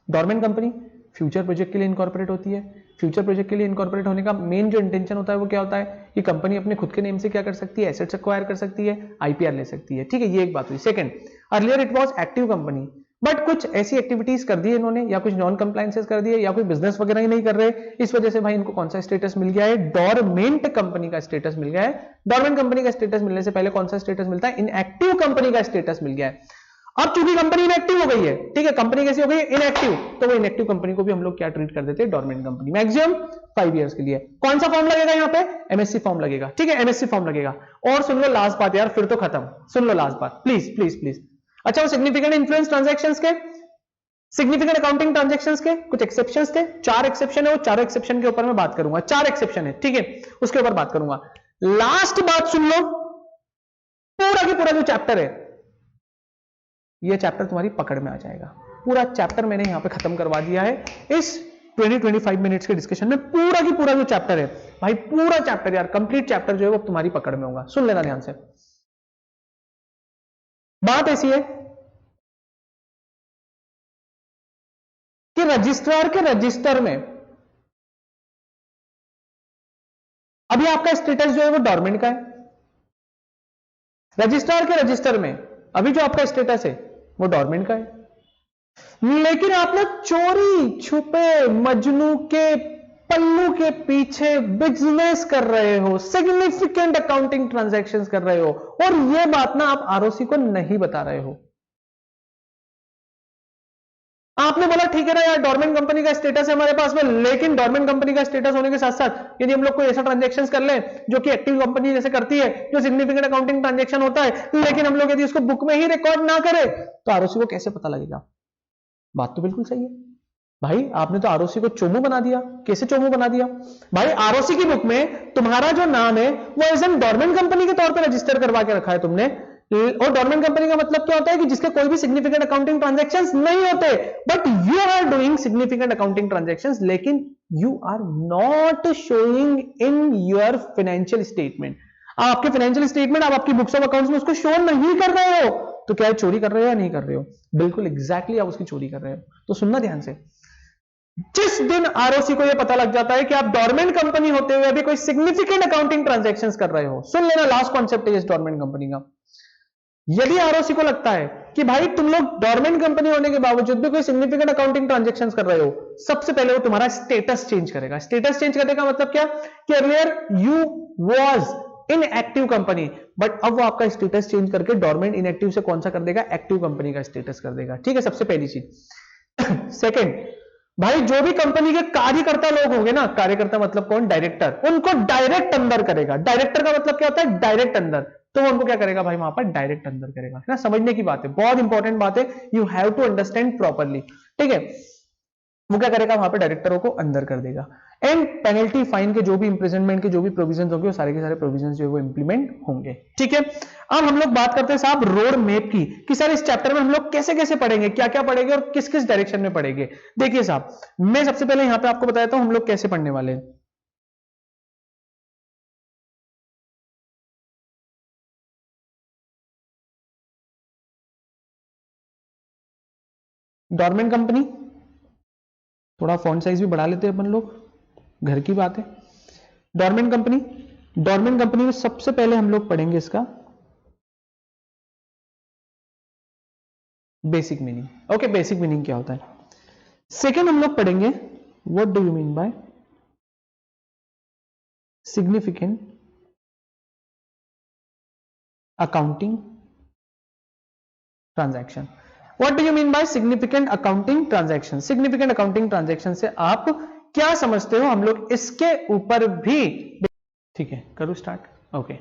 डोरमेंट कंपनी फ्यूचर प्रोजेक्ट के लिए इनकॉर्पोरेट होती है। फ्यूचर प्रोजेक्ट के लिए इनकॉर्पोरेट होने का मेन जो इंटेंशन होता है वो क्या होता है कि कंपनी अपने खुद के नेम से क्या कर सकती है? एसेट्स एक्वायर कर सकती है, IPR ले सकती है, ठीक है। ये एक बात हुई। Second, earlier it was active company, but कुछ ऐसी एक्टिविटीज कर दी इन्होंने, या कुछ नॉन कंप्लायंसेस कर दिए, या कोई बिजनेस वगैरह ही नहीं कर रहे, इस वजह से भाई इनको कौन सा स्टेटस मिल गया है? डोरमेंट कंपनी का स्टेटस मिल गया है। डोरमेंट कंपनी का स्टेटस मिलने से पहले कौन सा स्टेटस मिलता है? इनएक्टिव कंपनी का स्टेटस मिल गया है। अब चूंकि कंपनी इनएक्टिव हो गई है, ठीक है, कंपनी कैसी हो गई है, इनएक्टिव, तो वो इनएक्टिव कंपनी को भी हम लोग क्या ट्रीट कर देते हैं, डोरमेंट कंपनी, मैक्सिमम 5 इयर्स के लिए। कौन सा फॉर्म लगेगा यहाँ पे, एमएससी फॉर्म लगेगा, ठीक है, एमएससी फॉर्म लगेगा। और सुन लो लास्ट बात यार, फिर तो खत्म, सुन लो लास्ट बात, प्लीज प्लीज प्लीज। अच्छा, वो सिग्निफिकेंट इन्फ्लुएंस ट्रांजैक्शंस के, सिग्निफिकेंट अकाउंटिंग ट्रांजैक्शंस के कुछ एक्सेप्शंस थे, 4 एक्सेप्शन है, वो 4 एक्सेप्शन के ऊपर मैं बात करूंगा, 4 एक्सेप्शन है, ठीक है, उसके ऊपर बात करूंगा। लास्ट बात सुन लो, पूरा की पूरा जो चैप्टर है, ये चैप्टर तुम्हारी पकड़ में आ जाएगा। पूरा चैप्टर मैंने यहां पे खत्म करवा दिया है इस 20-25 मिनट्स के डिस्कशन में। पूरा की पूरा जो चैप्टर है भाई, पूरा चैप्टर यार, कंप्लीट चैप्टर जो है वो तुम्हारी पकड़ में होगा। सुन लेना ध्यान से। बात ऐसी है कि रजिस्ट्रार के रजिस्टर में अभी आपका स्टेटस जो है वो डोरमेंट का है। रजिस्ट्रार के रजिस्टर में अभी जो आपका स्टेटस है वो डोरमेंट का है, लेकिन आपने चोरी छुपे मजनू के पल्लू के पीछे बिजनेस कर रहे हो, सिग्निफिकेंट अकाउंटिंग ट्रांजैक्शंस कर रहे हो, और यह बात ना आप आरओसी को नहीं बता रहे हो। आपने बोला ठीक है ना यार, डोरमेंट कंपनी का स्टेटस है हमारे पास में, लेकिन डोरमेंट कंपनी का स्टेटस होने के साथ साथ यदि हम लोग कोई ऐसा ट्रांजैक्शंस कर ले जो कि एक्टिव कंपनी जैसे करती है, जो सिग्निफिकेंट अकाउंटिंग ट्रांजैक्शन होता है, लेकिन हम लोग यदि उसको बुक में ही रिकॉर्ड ना करें तो आरओसी को कैसे पता लगेगा? बात तो बिल्कुल सही है भाई, आपने तो आरओसी को चोमू बना दिया। कैसे चोमू बना दिया भाई? आरओसी की बुक में तुम्हारा जो नाम है वो एज एन डोरमेंट कंपनी के तौर पर रजिस्टर करवा के रखा है तुमने, और डोरमेंट कंपनी का मतलब क्या होता है कि जिसके कोई भी सिग्निफिकेंट अकाउंटिंग ट्रांजैक्शंस नहीं होते, but you are doing significant accounting transactions, लेकिन you are not showing in your financial statement. आपके फाइनेंशियल स्टेटमेंट, आप आपकी बुक्स ऑफ अकाउंट्स में उसको शो नहीं कर रहे हो, तो क्या चोरी कर रहे हो या नहीं कर रहे हो? बिल्कुल एग्जैक्टली आप उसकी चोरी कर रहे हो। तो सुनना ध्यान से, जिस दिन आरओसी को यह पता लग जाता है कि आप डोरमेंट कंपनी होते हुए अभी कोई सिग्निफिकेंट अकाउंटिंग ट्रांजैक्शंस कर रहे हो, सुन लेना लास्ट कॉन्सेप्ट है इस डोरमेंट कंपनी का। यदि आरओसी को लगता है कि भाई तुम लोग डोरमेंट कंपनी होने के बावजूद भी कोई सिग्निफिकेंट अकाउंटिंग ट्रांजैक्शंस कर रहे हो, सबसे पहले वो तुम्हारा स्टेटस चेंज करेगा। स्टेटस चेंज करने का मतलब क्या कि earlier you was in active company, but अब वो आपका स्टेटस चेंज करके डोरमेंट इनएक्टिव से कौन सा कर देगा, एक्टिव कंपनी का स्टेटस कर देगा। ठीक है, सबसे पहली चीज। सेकंड, भाई जो भी कंपनी के कार्यकर्ता लोग होंगे ना, कार्यकर्ता मतलब कौन, डायरेक्टर, उनको डायरेक्ट अंदर करेगा। डायरेक्टर का मतलब क्या होता है, डायरेक्ट अंदर, तो वो उनको क्या करेगा भाई, वहां पर डायरेक्ट अंदर करेगा, है ना। समझने की बात है, बहुत इंपॉर्टेंट बात है, you have to understand properly, ठीक है। वो क्या करेगा, वहां पर डायरेक्टरों को अंदर कर देगा। एंड पेनल्टी फाइन के जो भी इंप्रिजनमेंट के जो भी प्रोविजंस होंगे, वो सारे के सारे प्रोविजंस जो है वो इंप्लीमेंट होंगे। ठीक है, अब हम लोग बात करते हैं साहब रोड मैप की, कि सर इस चैप्टर में हम लोग कैसे कैसे पढ़ेंगे, क्या क्या पढ़ेंगे और किस किस डायरेक्शन में पढ़ेंगे। देखिए साहब, मैं सबसे पहले यहां पे आपको बताता हूं हम लोग कैसे पढ़ने वाले हैं। डोरमेंट कंपनी, थोड़ा फॉन्ट साइज भी बढ़ा लेते हैं अपन लोग, घर की बात है। डोरमेंट कंपनी, डोरमेंट कंपनी में सबसे पहले हम लोग पढ़ेंगे इसका basic meaning. Okay, basic meaning क्या होता है। सेकेंड हम लोग पढ़ेंगे what do you mean bye significant accounting transaction. What do you mean bye significant accounting transaction. Significant accounting transaction से आप क्या समझते हो, हम लोग इसके ऊपर भी, ठीक है, करूं स्टार्ट। ओके,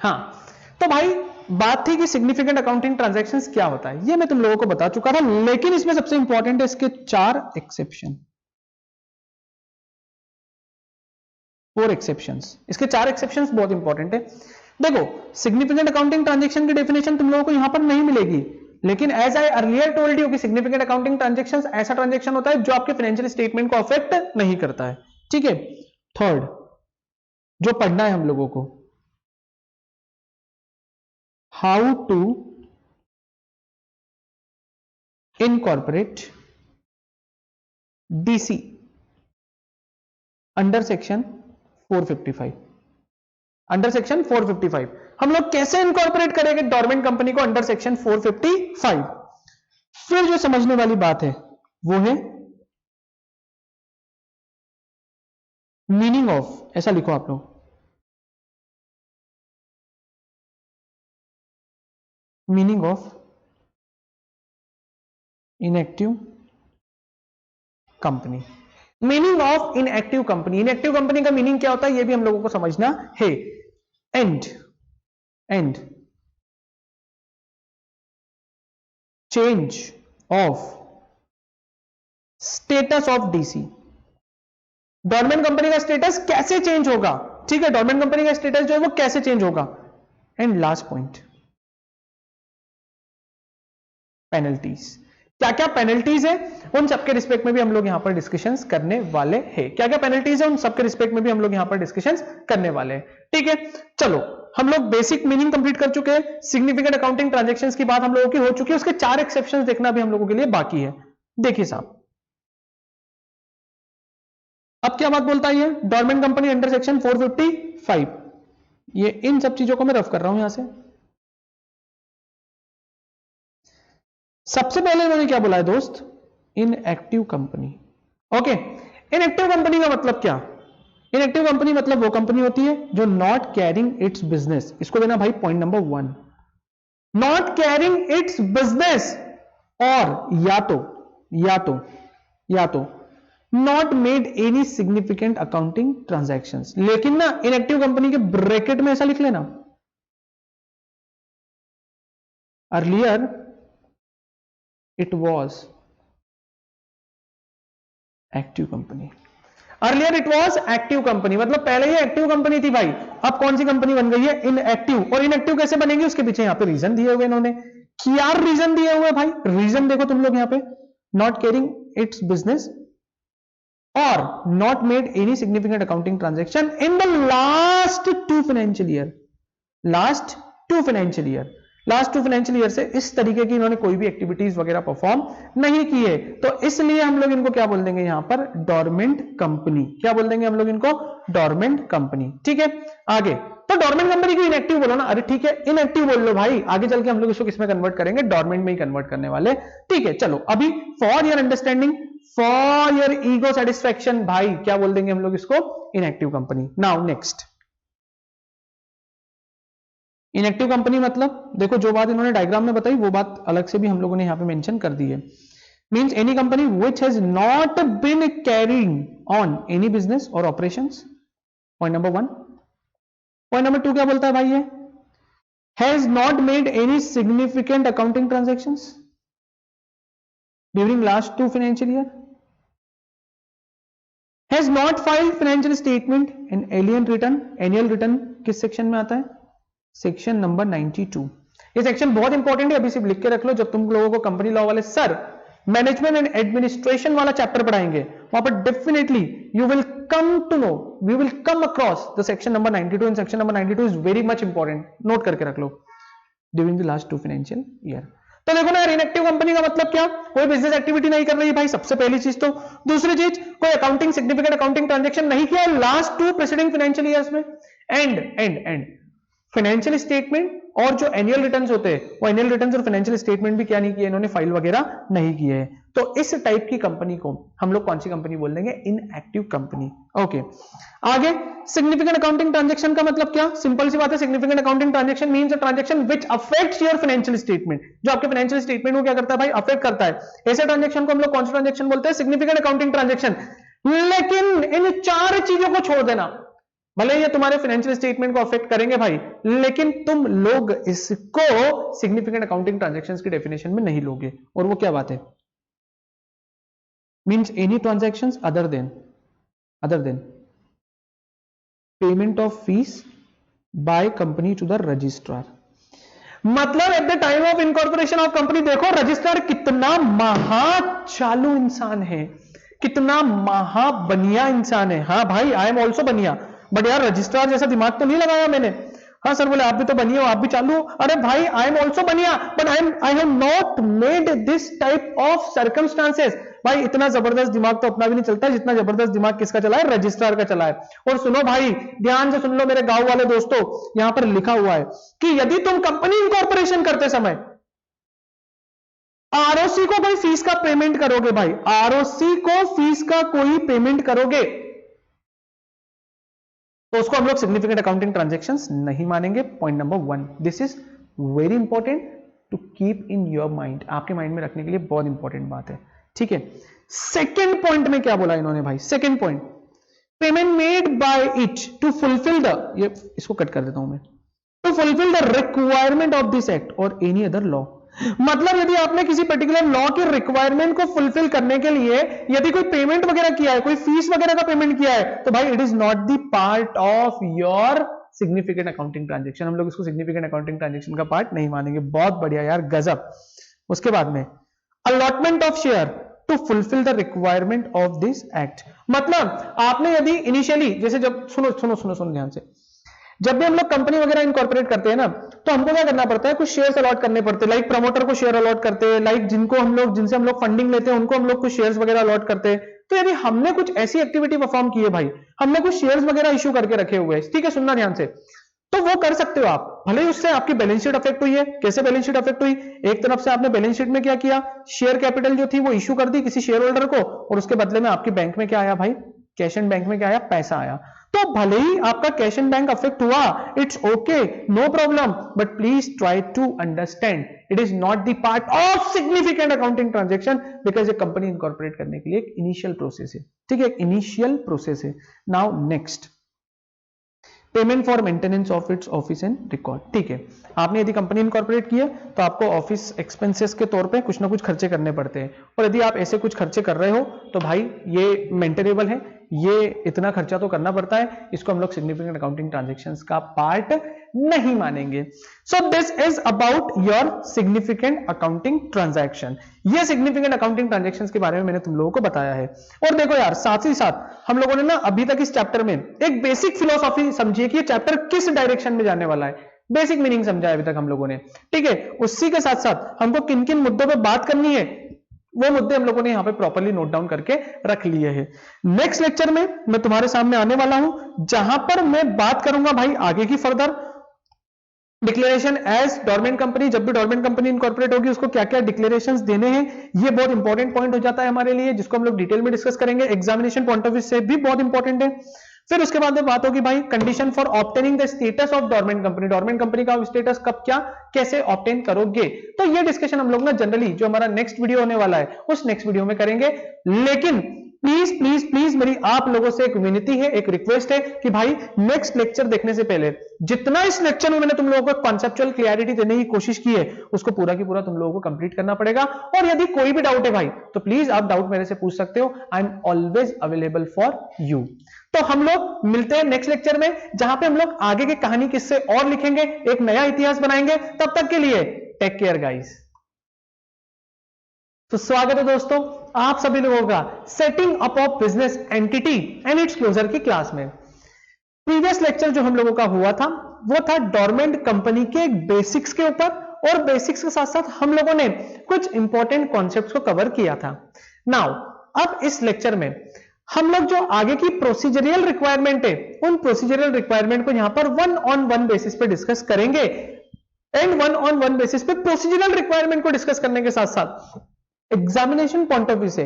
हाँ, तो भाई बात थी कि सिग्निफिकेंट अकाउंटिंग ट्रांजैक्शंस क्या होता है, ये मैं तुम लोगों को बता चुका था, लेकिन इसमें सबसे इंपॉर्टेंट है इसके 4 एक्सेप्शन, 4 एक्सेप्शंस। इसके 4 एक्सेप्शंस बहुत इंपॉर्टेंट है। देखो, सिग्निफिकेंट अकाउंटिंग ट्रांजैक्शन की डेफिनेशन तुम लोगों को यहां पर नहीं मिलेगी, लेकिन as I earlier told you कि सिग्निफिकेंट अकाउंटिंग ट्रांजैक्शंस ऐसा ट्रांजैक्शन होता है जो आपके फाइनेंशियल स्टेटमेंट को अफेक्ट नहीं करता है। ठीक है, थर्ड जो पढ़ना है हम लोगों को, how to incorporate DC under section 455। Under section 455 हम लोग कैसे इनकॉर्पोरेट करेंगे डोरमेंट कंपनी को अंडर सेक्शन 455। फिर जो समझने वाली बात है वो है मीनिंग ऑफ, ऐसा लिखो आप लोग, meaning of inactive company. Meaning of inactive company, inactive company का मीनिंग क्या होता है ये भी हम लोगों को समझना है। And change of status of DC. Dormant company का स्टेटस कैसे चेंज होगा, ठीक है, डोरमेंट कंपनी का स्टेटस जो है वो कैसे चेंज होगा। And last point, penalties. क्या क्या पेनल्टीज है उन सबके रिस्पेक्ट में भी हम लोग यहां पर डिस्कशंस करने वाले हैं। क्या क्या पेनल्टीज है उन सबके रिस्पेक्ट में भी हम लोग यहां पर डिस्कशंस करने वाले हैं, ठीक है। चलो हम लोग बेसिक मीनिंग कंप्लीट कर चुके हैं, सिग्निफिकेंट अकाउंटिंग ट्रांजैक्शंस की बात हम लोगों की हो चुकी है, उसके 4 एक्सेप्शंस देखना भी हम लोगों के लिए बाकी है। देखिए साहब, अब क्या बात बोलता है ये, डोरमेंट कंपनी अंडर सेक्शन 455, ये इन सब चीजों को मैं रफ कर रहा हूं यहां से। सबसे पहले इन्होंने क्या बोला है दोस्त, inactive company. Okay, inactive company का मतलब क्या, इनएक्टिव कंपनी मतलब वो कंपनी होती है जो नॉट कैरिंग इट्स बिजनेस, इसको देना भाई point number 1, not carrying it's business, और या तो not made any significant accounting transactions. लेकिन ना इनएक्टिव कंपनी के ब्रैकेट में ऐसा लिख लेना, earlier it was active company, earlier it was active company, मतलब पहले ही एक्टिव कंपनी थी भाई, अब कौन सी कंपनी बन गई है, इनएक्टिव। और इनएक्टिव कैसे बनेगी उसके पीछे यहां पे रीजन दिए हुए इन्होंने, क्या रीजन दिए हुए भाई, रीजन देखो तुम लोग यहां पे, नॉट केयरिंग इट्स बिजनेस और not made any significant accounting transaction in the last 2 financial year, last 2 financial year, last 2 financial year से इस तरीके की इन्होंने कोई भी एक्टिविटीज वगैरह परफॉर्म नहीं की है, तो इसलिए हम लोग इनको क्या बोल देंगे यहां पर, डोरमेंट कंपनी। क्या बोल देंगे हम लोग इनको, डोरमेंट कंपनी, ठीक है। आगे तो डोरमेंट कंपनी को इनएक्टिव बोलो ना, अरे ठीक है इनएक्टिव बोल लो भाई, आगे चल के हम लोग इसको किसमें कन्वर्ट करेंगे, डोरमेंट में ही कन्वर्ट करने वाले, ठीक है। चलो अभी for your understanding, for your ego satisfaction, भाई क्या बोल देंगे हम लोग इसको, inactive company. Now next, inactive company मतलब देखो जो बात इन्होंने डायग्राम में बताई वो बात अलग से भी हम लोगों ने यहां पे मेंशन कर दी है। Means any company which has not been carrying on any business और operations, point number 1। Point number 2 क्या बोलता है भाई, ये has not made any significant accounting transactions during last 2 financial year, has not filed financial statement and एलियन return. Annual return किस section में आता है, सेक्शन नंबर 92। ये सेक्शन बहुत इंपॉर्टेंट है, अभी सिर्फ लिख के रख लो, जब तुम लोगों को कंपनी लॉ वाले सर मैनेजमेंट एंड एडमिनिस्ट्रेशन वाला चैप्टर पढ़ाएंगे वहां पर definitely you will come to know, we will come across the section number 92 and section number 92 is very much important, note करके रख लो, during the last 2 financial year. तो देखो ना यार, इनएक्टिव कंपनी का मतलब क्या, कोई बिजनेस एक्टिविटी नहीं कर रही भाई, सबसे पहली चीज तो। दूसरी चीज, कोई अकाउंटिंग सिग्निफिकेंट अकाउंटिंग ट्रांजैक्शन नहीं किया लास्ट 2 प्रीसीडिंग फाइनेंशियल ईयर्स में। एंड फाइनेंशियल स्टेटमेंट और जो एनुअल रिटर्न्स होते हैं वो एनुअल रिटर्न्स और फाइनेंशियल स्टेटमेंट भी क्या नहीं किए इन्होंने, फाइल वगैरह नहीं किए हैं। तो इस टाइप की कंपनी को हम लोग कौन सी कंपनी बोल देंगे, इनएक्टिव कंपनी। ओके, आगे सिग्निफिकेंट अकाउंटिंग ट्रांजैक्शन का मतलब क्या, सिंपल सी बात है, significant accounting transaction means a transaction which affects your financial statement, जो आपके फाइनेंशियल स्टेटमेंट को क्या करता है भाई, अफेक्ट करता है। ऐसे ट्रांजैक्शन को हम लोग कौन सा ट्रांजैक्शन बोलते हैं, सिग्निफिकेंट अकाउंटिंग ट्रांजैक्शन। लेकिन इन 4 चीजों को छोड़ देना, भले ये तुम्हारे फाइनेंशियल स्टेटमेंट को अफेक्ट करेंगे भाई, लेकिन तुम लोग इसको सिग्निफिकेंट अकाउंटिंग ट्रांजैक्शंस की डेफिनेशन में नहीं लोगे। और वो क्या बात है, means any transactions other than payment of fees by company to the registrar. मतलब at the time of incorporation of company, देखो रजिस्ट्रार कितना महा चालू इंसान है, कितना महा बनिया इंसान है। हाँ भाई, आई एम ऑल्सो बनिया, बट यार रजिस्ट्रार जैसा दिमाग तो नहीं लगाया मैंने। हाँ सर बोले आप भी तो बनिए हो, आप भी चालू हो। अरे भाई आई एम ऑल्सो बनिया, but I have not made this type of circumstances. भाई इतना जबरदस्त दिमाग तो अपना भी नहीं चलता जितना जबरदस्त दिमाग किसका चला है, रजिस्ट्रार का चला है। और सुनो भाई, ध्यान से सुन लो मेरे गांव वाले दोस्तों, यहां पर लिखा हुआ है कि यदि तुम कंपनी इनकॉर्पोरेशन करते समय आरओसी को कोई फीस का पेमेंट करोगे, भाई आरओसी को फीस का कोई पेमेंट करोगे, तो उसको हम लोग सिग्निफिकेंट अकाउंटिंग ट्रांजैक्शंस नहीं मानेंगे। Point number 1, this is very important to keep in your mind, आपके माइंड में रखने के लिए बहुत इंपॉर्टेंट बात है, ठीक है। सेकेंड पॉइंट में क्या बोला इन्होंने भाई, second point, payment made by it to fulfil the, ये इसको कट कर देता हूं मैं, to fulfil the requirement of this act और एनी अदर लॉ। मतलब यदि आपने किसी पर्टिकुलर लॉ के रिक्वायरमेंट को फुलफिल करने के लिए यदि कोई पेमेंट वगैरह किया है, कोई फीस वगैरह का पेमेंट किया है, तो भाई it is not the part of your significant accounting transaction. हम लोग इसको सिग्निफिकेंट अकाउंटिंग ट्रांजेक्शन का पार्ट नहीं मानेंगे। बहुत बढ़िया यार, गजब। उसके बाद में allotment of share to fulfil the requirement of this act. मतलब आपने यदि इनिशियली, जैसे जब सुनो सुनो सुनो सुनो ध्यान से, जब भी हम लोग कंपनी वगैरह इनकॉर्पोरेट करते हैं ना, तो हमको क्या करना पड़ता है, कुछ शेयर्स अलॉट करने पड़ते हैं। लाइक प्रमोटर को शेयर अलॉट करते हैं, लाइक जिनसे हम लोग फंडिंग लेते हैं उनको हम लोग कुछ शेयर्स वगैरह अलॉट करते हैं। तो यदि हमने कुछ ऐसी एक्टिविटी परफॉर्म की है भाई, हमने कुछ शेयर्स वगैरह इश्यू करके रखे हुए हैं, ठीक है, सुनना ध्यान से, तो वो कर सकते हो आप, भले ही उससे आपकी बैलेंस शीट अफेक्ट हुई है। कैसे बैलेंस शीट अफेक्ट हुई? एक तरफ से आपने बैलेंस शीट में क्या किया, शेयर कैपिटल जो थी वो इश्यू कर दी किसी शेयर होल्डर को, और उसके बदले में आपके बैंक में क्या आया भाई, कैश एंड बैंक में क्या आया, पैसा आया। तो भले ही आपका कैश एंड बैंक अफेक्ट हुआ, it's okay, no problem, but please try to understand it is not the part of significant accounting transaction, because ये कंपनी इनकॉर्पोरेट करने के लिए एक इनिशियल प्रोसेस है, ठीक है, एक इनिशियल प्रोसेस है। Now next, payment for maintenance of its office and record. ठीक है, आपने यदि कंपनी इनकॉर्पोरेट की है तो आपको ऑफिस एक्सपेंसेस के तौर पे कुछ ना कुछ खर्चे करने पड़ते हैं, और यदि आप ऐसे कुछ खर्चे कर रहे हो तो भाई ये मेंटेनेबल है, ये इतना खर्चा तो करना पड़ता है, इसको हम लोग सिग्निफिकेंट अकाउंटिंग ट्रांजैक्शंस का पार्ट नहीं मानेंगे। So this is about your significant accounting transaction. ये सिग्निफिकेंट अकाउंटिंग ट्रांजैक्शंस के बारे में मैंने तुम लोगों को बताया है। और देखो यार, साथ ही साथ हम लोगों ने ना अभी तक इस चैप्टर में एक बेसिक फिलोसॉफी समझी कि ये चैप्टर किस डायरेक्शन में जाने वाला है, बेसिक मीनिंग समझा है अभी तक हम लोगों ने, ठीक है। उसी के साथ साथ हमको किन किन मुद्दों पर बात करनी है, वो मुद्दे हम लोगों ने यहां पे प्रॉपर्ली नोट डाउन करके रख लिए हैं। नेक्स्ट लेक्चर में मैं तुम्हारे सामने आने वाला हूं, जहां पर मैं बात करूंगा भाई आगे की further declaration as dormant company. जब भी डोरमेंट कंपनी इनकॉर्पोरेट होगी उसको क्या क्या डिक्लेरेशंस देने हैं, ये बहुत इंपॉर्टेंट पॉइंट हो जाता है हमारे लिए, जिसको हम लोग डिटेल में डिस्कस करेंगे। एग्जामिनेशन पॉइंट ऑफ व्यू से भी बहुत इंपॉर्टेंट है। फिर उसके बाद में बात होगी भाई condition for obtaining the status of dormant company. Dormant company का स्टेटस कब, क्या, कैसे ऑब्टेन करोगे, तो ये डिस्कशन हम लोग ना जनरली जो हमारा नेक्स्ट वीडियो होने वाला है उस नेक्स्ट वीडियो में करेंगे। लेकिन प्लीज प्लीज प्लीज मेरी आप लोगों से एक विनती है, एक रिक्वेस्ट है कि भाई नेक्स्ट लेक्चर देखने से पहले जितना इस लेक्चर में मैंने तुम लोगों को कॉन्सेप्चुअल क्लैरिटी देने की कोशिश की है उसको पूरा की पूरा तुम लोगों को कंप्लीट करना पड़ेगा। और यदि कोई भी डाउट है भाई तो प्लीज आप डाउट मेरे से पूछ सकते हो, I am always available for you. तो हम लोग मिलते हैं नेक्स्ट लेक्चर में, जहां पे हम लोग आगे की कहानी किससे और लिखेंगे, एक नया इतिहास बनाएंगे। तब तक के लिए टेक केयर गाइस। तो स्वागत है दोस्तों आप सभी लोगों का setting up of business entity and its closure की क्लास में। प्रीवियस लेक्चर जो हम लोगों का हुआ था वो था डोरमेंट कंपनी के बेसिक्स के ऊपर, और बेसिक्स के साथ साथ हम लोगों ने कुछ इंपॉर्टेंट कॉन्सेप्ट्स को कवर किया था। नाउ अब इस लेक्चर में हम लोग जो आगे की प्रोसीजरल रिक्वायरमेंट है उन प्रोसीजरल रिक्वायरमेंट को यहां पर वन ऑन वन बेसिस पे डिस्कस करेंगे। And one on one basis पे प्रोसीजरल रिक्वायरमेंट को डिस्कस करने के साथ साथ एग्जामिनेशन पॉइंट ऑफ व्यू से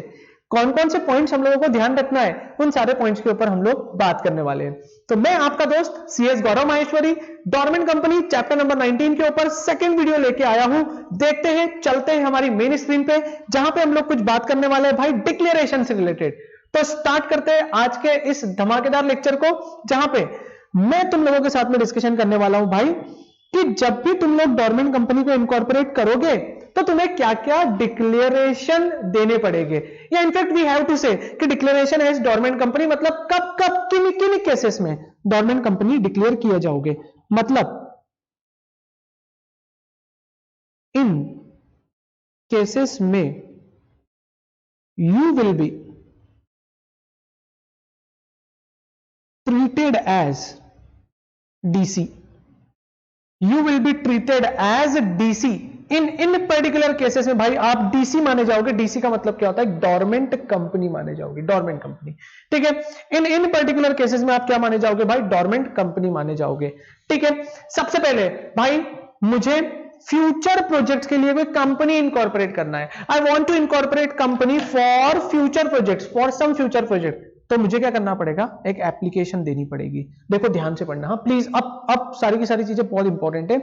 कौन कौन से पॉइंट्स हम लोगों को ध्यान रखना है उन सारे पॉइंट्स के ऊपर हम लोग बात करने वाले हैं। तो मैं आपका दोस्त CS Gaurav Maheshwari dormant company chapter number 19 के ऊपर सेकंड वीडियो लेके आया हूं। देखते हैं, चलते हैं हमारी मेन स्क्रीन पे, जहां पे हम लोग कुछ बात करने वाले हैं भाई डिक्लेरेशन से रिलेटेड। तो स्टार्ट करते हैं आज के इस धमाकेदार लेक्चर को, जहां पे मैं तुम लोगों के साथ में डिस्कशन करने वाला हूं भाई कि जब भी तुम लोग डोरमेंट कंपनी को इनकॉर्पोरेट करोगे तो तुम्हें क्या क्या डिक्लेरेशन देने पड़ेंगे, या in fact we have to say कि डिक्लेरेशन एज डोरमेंट कंपनी मतलब कब कब किन किन केसेस में डोरमेंट कंपनी डिक्लेयर किए जाओगे। मतलब इन केसेस में you will be treated as DC. You will be treated as DC. In particular cases में भाई आप डीसी माने जाओगे। डीसी का मतलब क्या होता है, डोरमेंट कंपनी माने जाओगे, डोरमेंट कंपनी, ठीक है। इन पर्टिकुलर केसेस में आप क्या माने जाओगे भाई, डोरमेंट कंपनी माने जाओगे, ठीक है। सबसे पहले भाई मुझे फ्यूचर प्रोजेक्ट्स के लिए कोई कंपनी इनकॉर्पोरेट करना है। I want to incorporate company for future projects, for some future project. तो मुझे क्या करना पड़ेगा, एक एप्लीकेशन देनी पड़ेगी। देखो ध्यान से पढ़ना, हाँ प्लीज। अब सारी की सारी चीजें बहुत इंपॉर्टेंट है।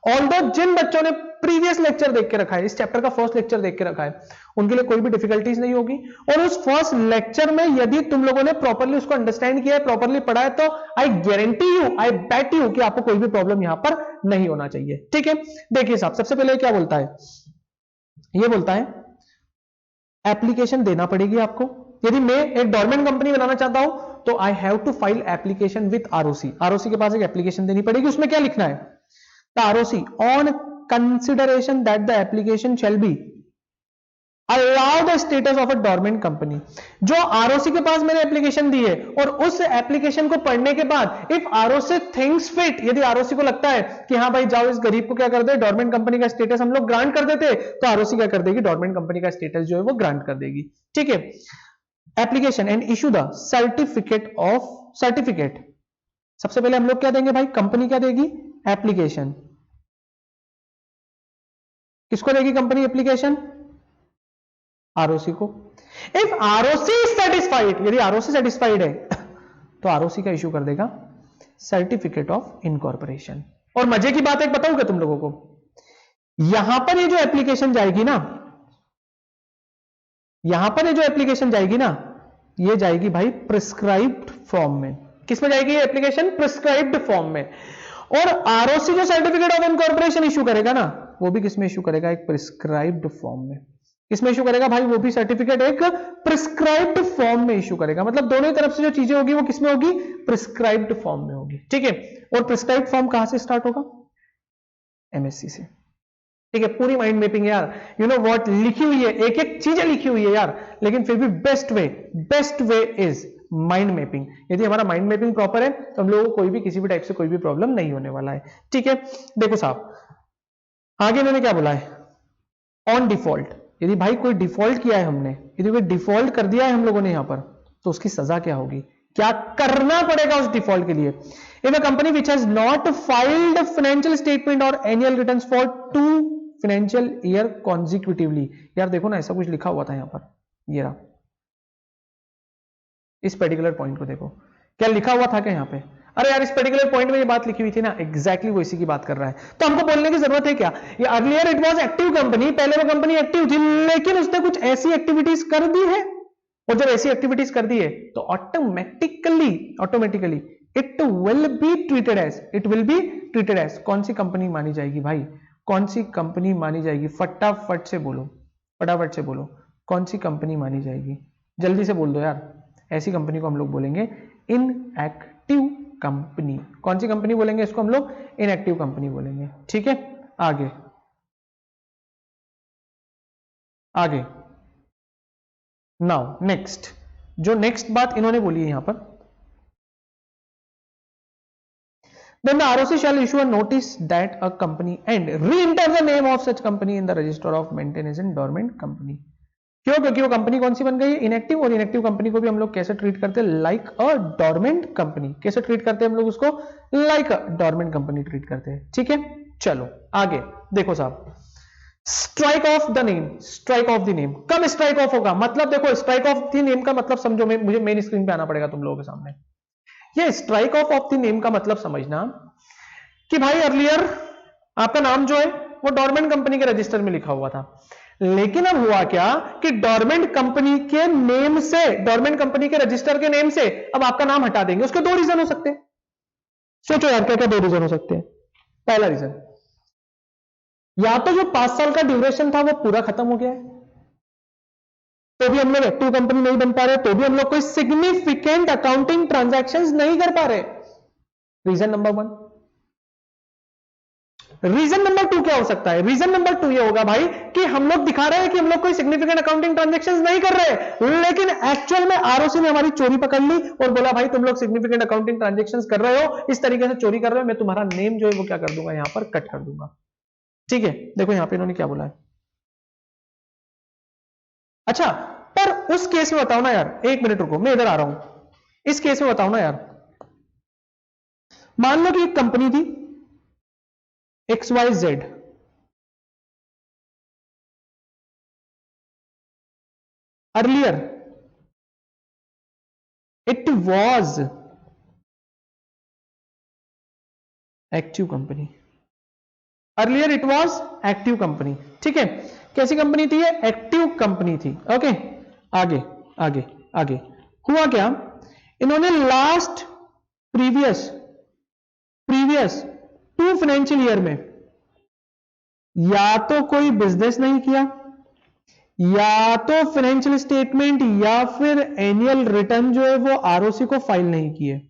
ऑल्दो जिन बच्चों ने प्रीवियस लेक्चर देख के रखा है, इस चैप्टर का फर्स्ट लेक्चर देख के रखा है, उनके लिए कोई भी डिफिकल्टीज नहीं होगी। और उस फर्स्ट लेक्चर में यदि तुम लोगों ने प्रॉपरली उसको अंडरस्टैंड किया है, प्रॉपरली पढ़ा है, तो I guarantee you, I bet you कि आपको कोई भी प्रॉब्लम यहां पर नहीं होना चाहिए। ठीक है, देखिए साहब, सबसे पहले क्या बोलता है, ये बोलता है एप्लीकेशन देना पड़ेगी आपको। यदि मैं एक डोरमेंट कंपनी बनाना चाहता हूं तो I have to file application with ROC. ROC के पास एक एप्लीकेशन देनी पड़ेगी। उसमें क्या लिखना है, the ROC on consideration that the application shall be allow the status of a dormant company. जो आरओसी के पास मैंने एप्लीकेशन दी है और उस एप्लीकेशन को पढ़ने के बाद इफ आरओसी थिंक्स फिट, यदि आरओसी को लगता है कि हाँ भाई जाओ इस गरीब को क्या कर दे, डोरमेंट कंपनी का स्टेटस हम लोग ग्रांट कर देते, तो आरओसी क्या कर देगी, डोरमेंट कंपनी का स्टेटस जो है वो ग्रांट कर देगी। ठीक है, application and issue the certificate. सबसे पहले हम लोग क्या देंगे भाई, कंपनी क्या देगी, एप्लीकेशन। किसको देगी कंपनी एप्लीकेशन, आरओसी को। इफ आरओसी सेटिस्फाइड, यदि आरओसी सेटिस्फाइड है तो आरओसी का इशू कर देगा सर्टिफिकेट ऑफ इनकॉर्पोरेशन। और मजे की बात एक बताऊंगा तुम लोगों को, यहां पर ये जो एप्लीकेशन जाएगी ना, यहां पर ये जो एप्लीकेशन जाएगी ना, ये जाएगी भाई प्रिस्क्राइब्ड फॉर्म में। किसमें जाएगी ये एप्लीकेशन, प्रिस्क्राइब्ड फॉर्म में। और आरओसी जो सर्टिफिकेट ऑफ इनकॉर्पोरेशन इशू करेगा ना, वो भी किसमें इशू करेगा, एक प्रिस्क्राइब्ड फॉर्म में। किसमें इशू करेगा भाई, वो भी सर्टिफिकेट एक प्रिस्क्राइब्ड फॉर्म में इशू करेगा। मतलब दोनों ही तरफ से जो चीजें होगी वो किसमें होगी, प्रिस्क्राइब्ड फॉर्म में होगी। ठीक है, और प्रिस्क्राइब्ड फॉर्म कहां से स्टार्ट होगा, एमएससी से। ठीक है, पूरी माइंड मैपिंग यार, यू नो व्हाट लिखी हुई है, एक एक चीजें लिखी हुई है यार, लेकिन फिर भी best way is mind mapping. यदि हमारा माइंड मैपिंग प्रॉपर है तो हम लोगों को कोई भी किसी भी टाइप से कोई भी प्रॉब्लम नहीं होने वाला है। ठीक है, देखो साहब आगे इन्होंने क्या बोला है, ऑन डिफॉल्ट। यदि भाई कोई डिफॉल्ट किया है हमने, यदि कोई डिफॉल्ट कर दिया है हम लोगों ने यहां पर, तो उसकी सजा क्या होगी, क्या करना पड़ेगा उस डिफॉल्ट के लिए। If a company which has not filed financial statement और annual returns for 2 financial year consecutively. यार देखो ना, ऐसा कुछ लिखा हुआ था यहां पर, ये रहा, इस पर्टिकुलर पॉइंट को देखो, क्या लिखा हुआ था क्या यहां पे, अरे यार इस पर्टिकुलर पॉइंट में ये बात लिखी हुई थी ना, एग्जैक्टली वो इसी की बात कर रहा है। तो हमको बोलने की जरूरत है क्या, ये earlier it was active company, पहले वो कंपनी एक्टिव थी, लेकिन उसने कुछ ऐसी एक्टिविटीज कर दी है, और जब ऐसी एक्टिविटीज कर दी है तो automatically it will be treated as, कौन सी कंपनी मानी जाएगी भाई, कौन सी कंपनी मानी जाएगी, फटाफट से बोलो, कौन सी कंपनी मानी जाएगी, जल्दी से बोल दो यार। ऐसी कंपनी को हम लोग बोलेंगे इनएक्टिव कंपनी। कौन सी कंपनी बोलेंगे इसको हम लोग, इनएक्टिव कंपनी बोलेंगे। ठीक है, आगे नाउ नेक्स्ट, जो नेक्स्ट बात इन्होंने बोली है यहां पर, then the ROC shall issue a notice that a company and re-enter the name of such company in the register of maintenance and dormant company। क्यों, क्योंकि वो कंपनी कौन सी बन गई है, इनएक्टिव, और इनएक्टिव कंपनी को भी हम लोग कैसे ट्रीट करते हैं, लाइक अ डोरमेंट कंपनी। कैसे ट्रीट करते हैं हम लोग उसको, like a dormant company treat करते हैं। ठीक है, चलो आगे देखो साहब, स्ट्राइक ऑफ द नेम। कब स्ट्राइक ऑफ होगा, मतलब देखो स्ट्राइक ऑफ द नेम का मतलब समझो, मुझे मेन स्क्रीन पे आना पड़ेगा तुम लोगों के सामने। ये स्ट्राइक ऑफ द नेम का मतलब समझना कि भाई अर्लियर आपका नाम जो है वो डोरमेंट कंपनी के रजिस्टर में लिखा हुआ था, लेकिन अब हुआ क्या कि डोरमेंट कंपनी के नेम से, डोरमेंट कंपनी के रजिस्टर के नेम से अब आपका नाम हटा देंगे। उसके दो रीजन हो सकते हैं, सोचो यार क्या क्या दो रीजन हो सकते हैं। पहला रीजन, या तो जो 5 साल का ड्यूरेशन था वो पूरा खत्म हो गया है, तो भी हम लोग एक्टिव कंपनी नहीं बन पा रहे, तो भी हम लोग कोई सिग्निफिकेंट अकाउंटिंग ट्रांजैक्शंस नहीं कर पा रहे, रीजन नंबर 1। रीजन नंबर 2 क्या हो सकता है, रीजन नंबर 2 ये होगा भाई कि हम लोग दिखा रहे हैं कि हम लोग कोई सिग्निफिकेंट अकाउंटिंग ट्रांजैक्शंस नहीं कर रहे, लेकिन एक्चुअल में आरओसी ने हमारी चोरी पकड़ ली और बोला भाई तुम लोग सिग्निफिकेंट अकाउंटिंग ट्रांजैक्शंस कर रहे हो, इस तरीके से चोरी कर रहे हो, मैं तुम्हारा नेम जो है वो क्या कर दूंगा, यहां पर कट कर दूंगा। ठीक है, देखो यहां पे इन्होंने क्या बोला है। अच्छा, पर उस केस में बताओ ना यार, एक मिनट रुको मैं इधर आ रहा हूं, इस केस में बताओ ना यार, मान लो कि एक कंपनी थी XYZ, earlier it was active company, earlier it was active company. ठीक है, कैसी कंपनी थी ये? एक्टिव कंपनी थी। ओके, आगे आगे आगे हुआ क्या, इन्होंने लास्ट प्रीवियस 2 फाइनेंशियल ईयर में या तो कोई बिजनेस नहीं किया, या तो फाइनेंशियल स्टेटमेंट या फिर एनुअल रिटर्न जो है वो आरओसी को फाइल नहीं किए,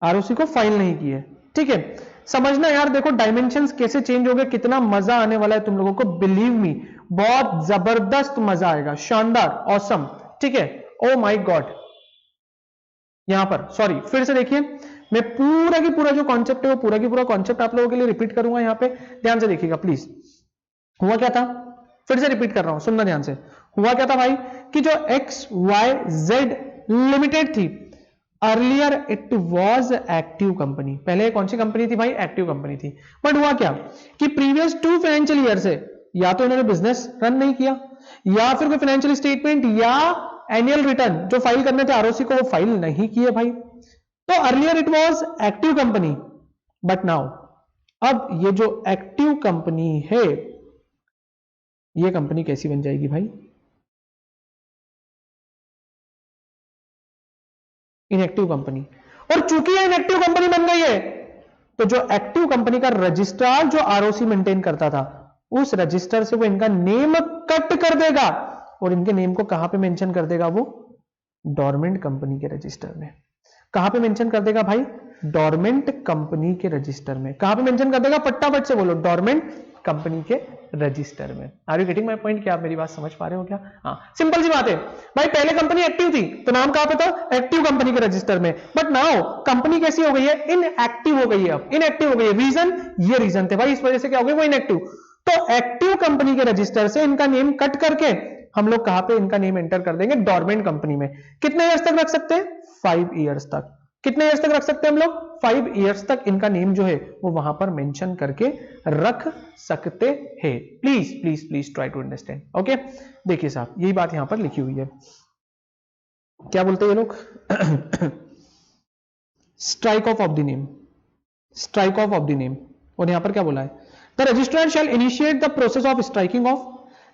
आरओसी को फाइल नहीं किए। ठीक है, समझना यार, देखो डायमेंशंस कैसे चेंज हो गए, कितना मजा आने वाला है तुम लोगों को, बिलीव मी, बहुत जबरदस्त मजा आएगा, शानदार, ऑसम। ठीक है, ओ माय गॉड, यहां पर सॉरी फिर से देखिए, मैं पूरा की पूरा जो कॉन्सेप्ट है वो पूरा की पूरा कॉन्सेप्ट आप लोगों के लिए रिपीट करूंगा, यहां पे ध्यान से देखिएगा प्लीज। हुआ क्या था, फिर से रिपीट कर रहा हूं, सुनना ध्यान से। हुआ क्या था भाई कि जो XYZ लिमिटेड थी, earlier it was active company, पहले कौन सी कंपनी थी भाई? एक्टिव कंपनी थी। बट हुआ क्या कि प्रीवियस 2 फाइनेंशियल ईयर से या तो इन्होंने बिजनेस रन नहीं किया, या फिर कोई फाइनेंशियल स्टेटमेंट या एनुअल रिटर्न जो फाइल करने थे आरओसी को, वो फाइल नहीं किए भाई। तो earlier it was active company, but now अब ये जो एक्टिव कंपनी है, ये कंपनी कैसी बन जाएगी भाई? Inactive company. और चूंकि ये इनएक्टिव कंपनी बन गई है, तो जो एक्टिव कंपनी का रजिस्ट्रार जो आरओसी मेंटेन करता था, उस रजिस्टर से वो इनका नेम कट कर देगा और इनके नेम को कहां पे मेंशन कर देगा? वो डोरमेंट कंपनी के रजिस्टर में। कहां पे मेंशन कर देगा भाई? डोरमेंट कंपनी के रजिस्टर में। कहां पे मेंशन कर देगा? फटाफट से बोलो, डोरमेंट कंपनी के रजिस्टर में। Are you getting my point? क्या आप मेरी बात समझ पा रहे हो क्या? हाँ, सिंपल सी बात है भाई, पहले कंपनी एक्टिव थी तो नाम कहां पे था? एक्टिव कंपनी के रजिस्टर में। बट नाउ कंपनी कैसी हो गई है? इनएक्टिव हो गई है। अब इनएक्टिव हो गई है, रीजन ये रीजन थे भाई, इस वजह से क्या हो गई? वो इनएक्टिव। तो एक्टिव कंपनी के रजिस्टर से इनका नेम कट करके हम लोग कहां पे इनका नेम एंटर कर देंगे? डोरमेंट कंपनी में। कितने ईयर्स तक रख सकते हैं? 5 ईयर्स तक। कितने ईयर्स तक रख सकते हैं हम लोग? 5 ईयर्स तक इनका नेम जो है वो वहां पर मेंशन करके रख सकते हैं। Please please please try to understand. Okay, देखिए साहब, यही बात यहां पर लिखी हुई है। क्या बोलते हैं ये लोग? Strike off the name, strike off the name. और यहां पर क्या बोला है? The registrar shall initiate the process of striking off